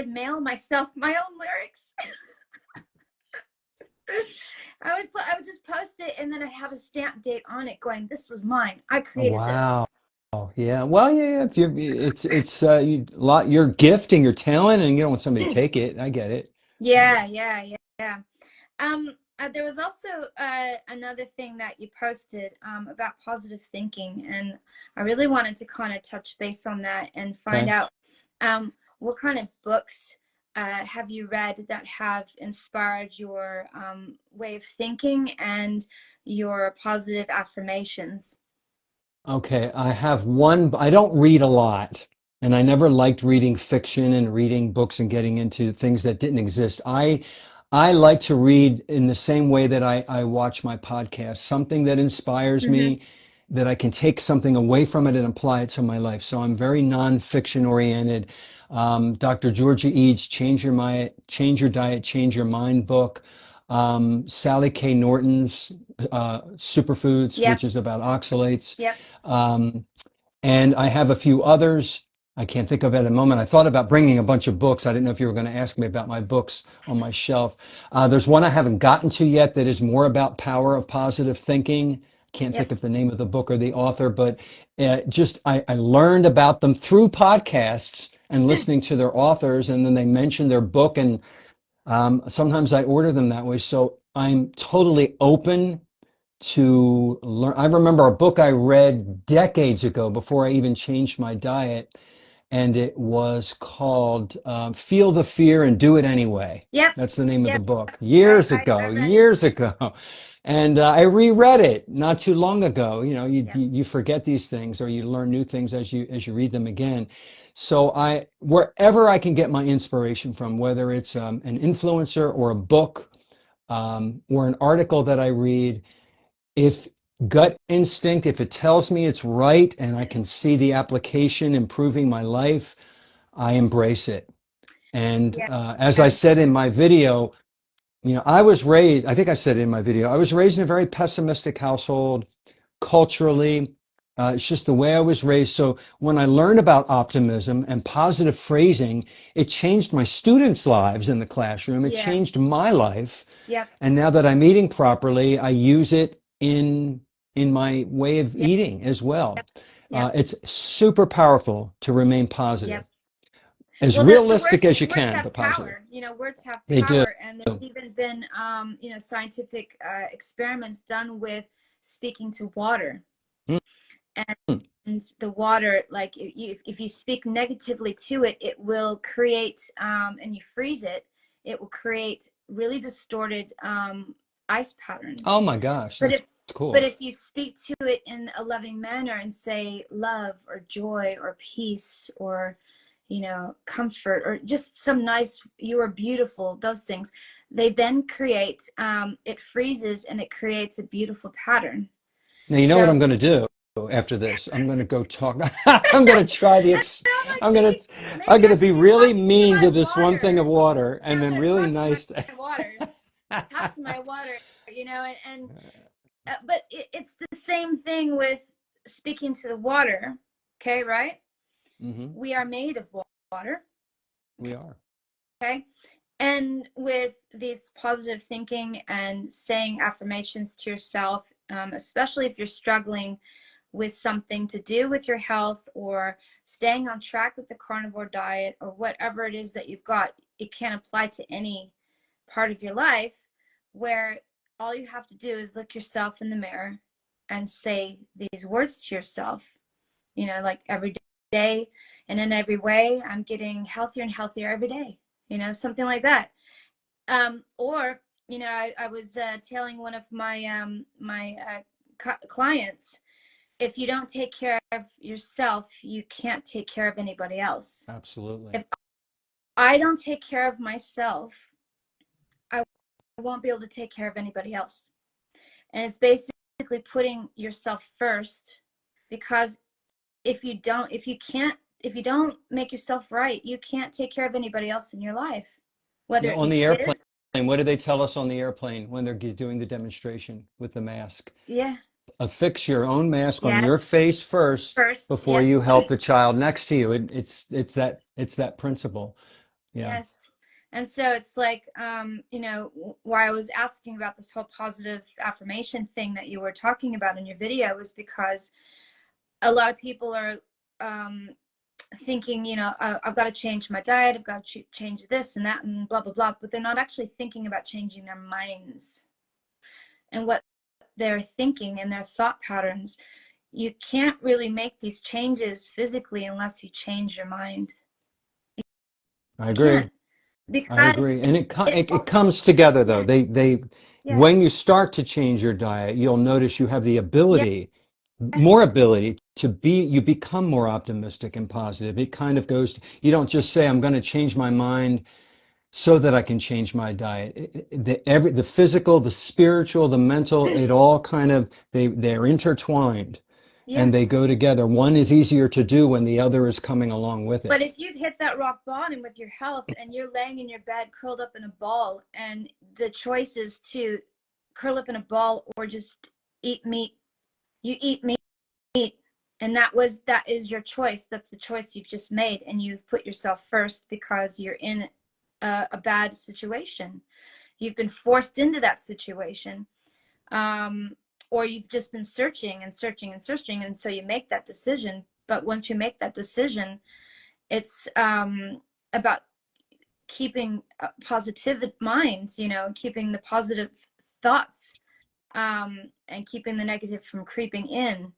mail myself my own lyrics. I would just post it, and then I'd have a stamp date on it going, "This was mine. I created this." Wow. Yeah. Well, yeah. If you're, it's your gift and your talent, and you don't want somebody to take it. I get it. Yeah, yeah, yeah, yeah. There was also another thing that you posted about positive thinking, and I really wanted to kind of touch base on that and find Okay. out what kind of books have you read that have inspired your way of thinking and your positive affirmations. Okay, I have one. I don't read a lot, and I never liked reading fiction and reading books and getting into things that didn't exist. I like to read in the same way that I watch my podcast, something that inspires Mm-hmm. me, that I can take something away from it and apply it to my life. So I'm very nonfiction oriented. Dr. Georgia Eads' Change Your Diet, Change Your Mind book. Sally K. Norton's Superfoods, Yep, which is about oxalates. yep, Um, and I have a few others. I can't think of it at the moment. I thought about bringing a bunch of books. I didn't know if you were going to ask me about my books on my shelf. There's one I haven't gotten to yet that is more about power of positive thinking. Can't think yep. of the name of the book or the author, but I learned about them through podcasts and listening to their authors, and then they mentioned their book, and sometimes I order them that way. So I'm totally open to learn. I remember a book I read decades ago before I even changed my diet, and it was called Feel the Fear and Do It Anyway. Yep, That's the name of the yep. book. I read it. Years ago. And I reread it not too long ago. You know, Yep. you forget these things or you learn new things as you read them again. So wherever I can get my inspiration from, whether it's an influencer or a book or an article that I read, if gut instinct, if it tells me it's right and I can see the application improving my life, I embrace it. And Yeah, as I yeah, said in my video, I was raised, I think I said it in my video, I was raised in a very pessimistic household culturally. It's just the way I was raised. So when I learned about optimism and positive phrasing, it changed my students' lives in the classroom. It yeah, changed my life. yep, And now that I'm eating properly, I use it in my way of yep, eating as well. yep, It's super powerful to remain yep. positive, as Well, the realistic words as you words can, have but positive. power. Words have They do. power, and there's even been scientific experiments done with speaking to water. And the water, like if you speak negatively to it, it will create, and you freeze it, it will create really distorted ice Oh patterns. my gosh, But that's if but cool. if you speak to it in a loving manner and say love or joy or peace or, comfort, or just some nice, you are beautiful, those things, they then create, it freezes and it creates a beautiful pattern. Now, you know what So I'm going to do after this? I'm going to go talk. I'm going to try and I'm like, I'm going to, maybe I'm going I to be should be really talking to mean my to this one thing of water. water Yeah, and I'm then gonna really talk to nice. my water. Talk to my water, and but it's the same thing with speaking to the water. Okay, right? Hmm. We are made of water. We are. Okay. And with these positive thinking and saying affirmations to yourself, especially if you're struggling with something to do with your health or staying on track with the carnivore diet or whatever it is that you've got, it can apply to any part of your life, where all you have to do is look yourself in the mirror and say these words to yourself, like every day and in every way, I'm getting healthier and healthier every day, something like that. Or, I was telling one of my clients, if you don't take care of yourself, you can't take care of anybody else. Absolutely. If I don't take care of myself, I won't be able to take care of anybody else. And it's basically putting yourself first, because if you don't make yourself right, you can't take care of anybody else in your life, whether Yeah, it on be the airplane, kids. what do they tell us on the airplane when they're doing the demonstration with the mask? Yeah. Affix your own mask on Yeah. your face first First. before Yeah. you help the child next to you. It's that principle. Yeah. Yes. And so it's like, why I was asking about this whole positive affirmation thing that you were talking about in your video was because a lot of people are um, thinking, I've got to change my diet, I've got to change this and that and blah, blah, blah. But they're not actually thinking about changing their minds and what they're thinking and their thought patterns. You can't really make these changes physically unless you change your mind. I You agree. can't, I because agree. And it it comes together though. yeah, They yeah, when you start to change your diet, you'll notice you have the yeah, ability, more ability you become more optimistic and positive. It kind of goes, you don't just say, I'm going to change my mind so that I can change my diet. The physical, the spiritual, the mental, it all kind of, they're intertwined yeah. and they go together. One is easier to do when the other is coming along with But it. if you've hit that rock bottom with your health and you're laying in your bed curled up in a ball, and the choice is to curl up in a ball or just eat meat, you eat meat, and that is your choice. That's the choice you've just made, and you've put yourself first because you're in a bad situation. You've been forced into that situation, or you've just been searching and searching and searching, and so you make that decision. But once you make that decision, it's about keeping a positive mind, keeping the positive thoughts, and keeping the negative from creeping in.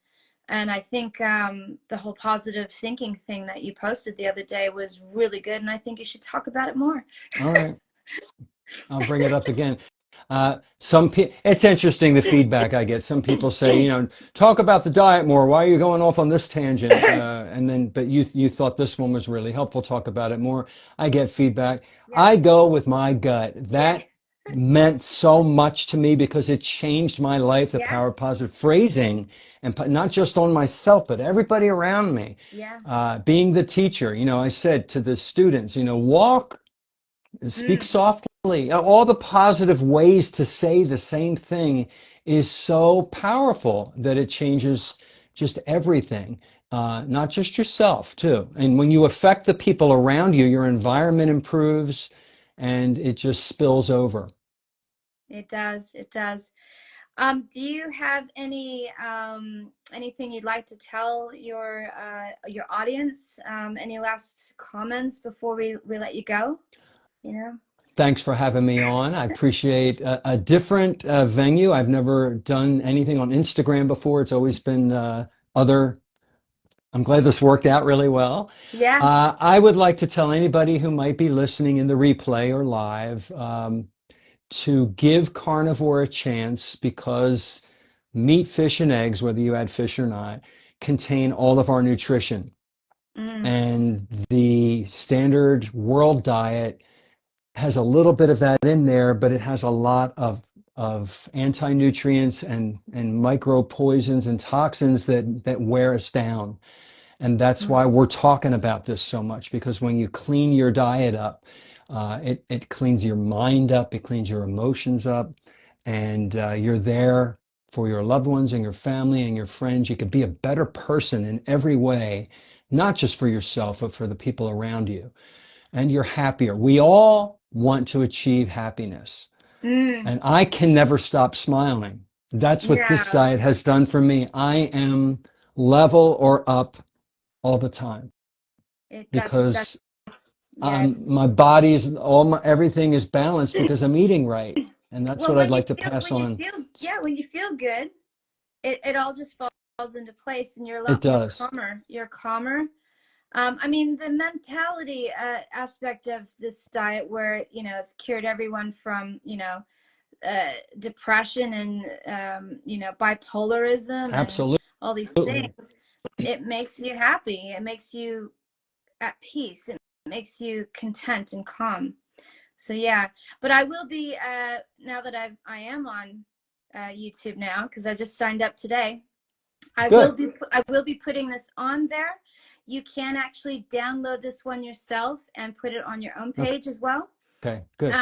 And I think the whole positive thinking thing that you posted the other day was really good, and I think you should talk about it more. All right. I'll bring it up again. It's interesting the feedback I get. Some people say, talk about the diet more. Why are you going off on this tangent? But you thought this one was really helpful. Talk about it more. I get feedback. Yeah, I go with my gut. yeah, That meant so much to me because it changed my life. The yeah, power of positive phrasing, and not just on myself, but everybody around me. yeah. Being the teacher, I said to the students, walk. Speak Mm, softly. All the positive ways to say the same thing is so powerful that it changes just everything, not just yourself, too. And when you affect the people around you, your environment improves and it just spills over. it does. It does. Do you have anything you'd like to tell your audience? Any last comments before we let you go? You know? Thanks for having me on. I appreciate a different venue. I've never done anything on Instagram before. It's always been other I'm glad this worked out really well. Yeah. I would like to tell anybody who might be listening in the replay or live to give carnivore a chance because meat, fish, and eggs, whether you add fish or not, contain all of our nutrition. Mm, And the standard world diet has a little bit of that in there, but it has a lot of anti-nutrients and micro poisons and toxins that wear us down. And that's mm, why we're talking about this so much, because when you clean your diet up, it cleans your mind up, it cleans your emotions up, and you're there for your loved ones and your family and your friends. You could be a better person in every way, not just for yourself, but for the people around you. And you're happier. We all want to achieve happiness. mm. And I can never stop smiling. That's what this Yeah, diet has done for me. I am level or up all the time that's because yeah. my body's everything is balanced because I'm eating right. And that's Well, what I'd like to pass on. yeah, when you feel good, it all just falls into place, and you're a It lot more does. calmer. You're calmer. I mean, the mentality aspect of this diet, where it's cured everyone from depression and bipolarism and Absolutely. all these things. It makes you happy. It makes you at peace. It makes you content and calm. So yeah, but I will be now that I am on YouTube now, because I just signed up today. Good. I will be putting this on there. You can actually download this one yourself and put it on your own Okay. page as well. Okay. Good.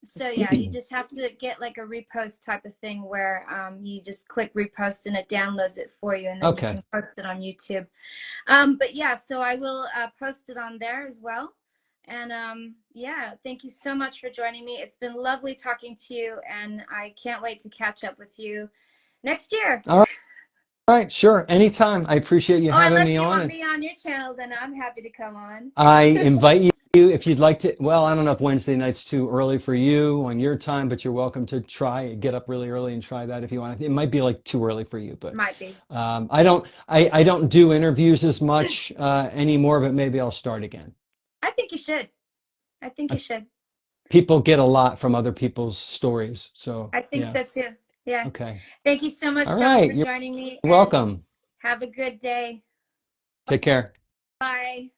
So yeah, you just have to get like a repost type of thing where you just click repost and it downloads it for you, and then you Okay. can post it on YouTube. But yeah, so I will post it on there as well. And yeah, thank you so much for joining me. It's been lovely talking to you, and I can't wait to catch up with you next year. All right. Sure. Anytime. I appreciate you Oh, having unless me you on. want me on your channel, then I'm happy to come on. I invite you if you'd like to. Well, I don't know if Wednesday night's too early for you on your time, but you're welcome to try get up really early and try that if you want. It might be like too early for you, but Might be. I don't do interviews as much anymore, but maybe I'll start again. I think you should. I think Uh, you should. People get a lot from other people's stories, so I think yeah. so too. Yeah. Okay. Thank you so much, All John, right. for You're joining me, and welcome. have a good day. Take care. Bye.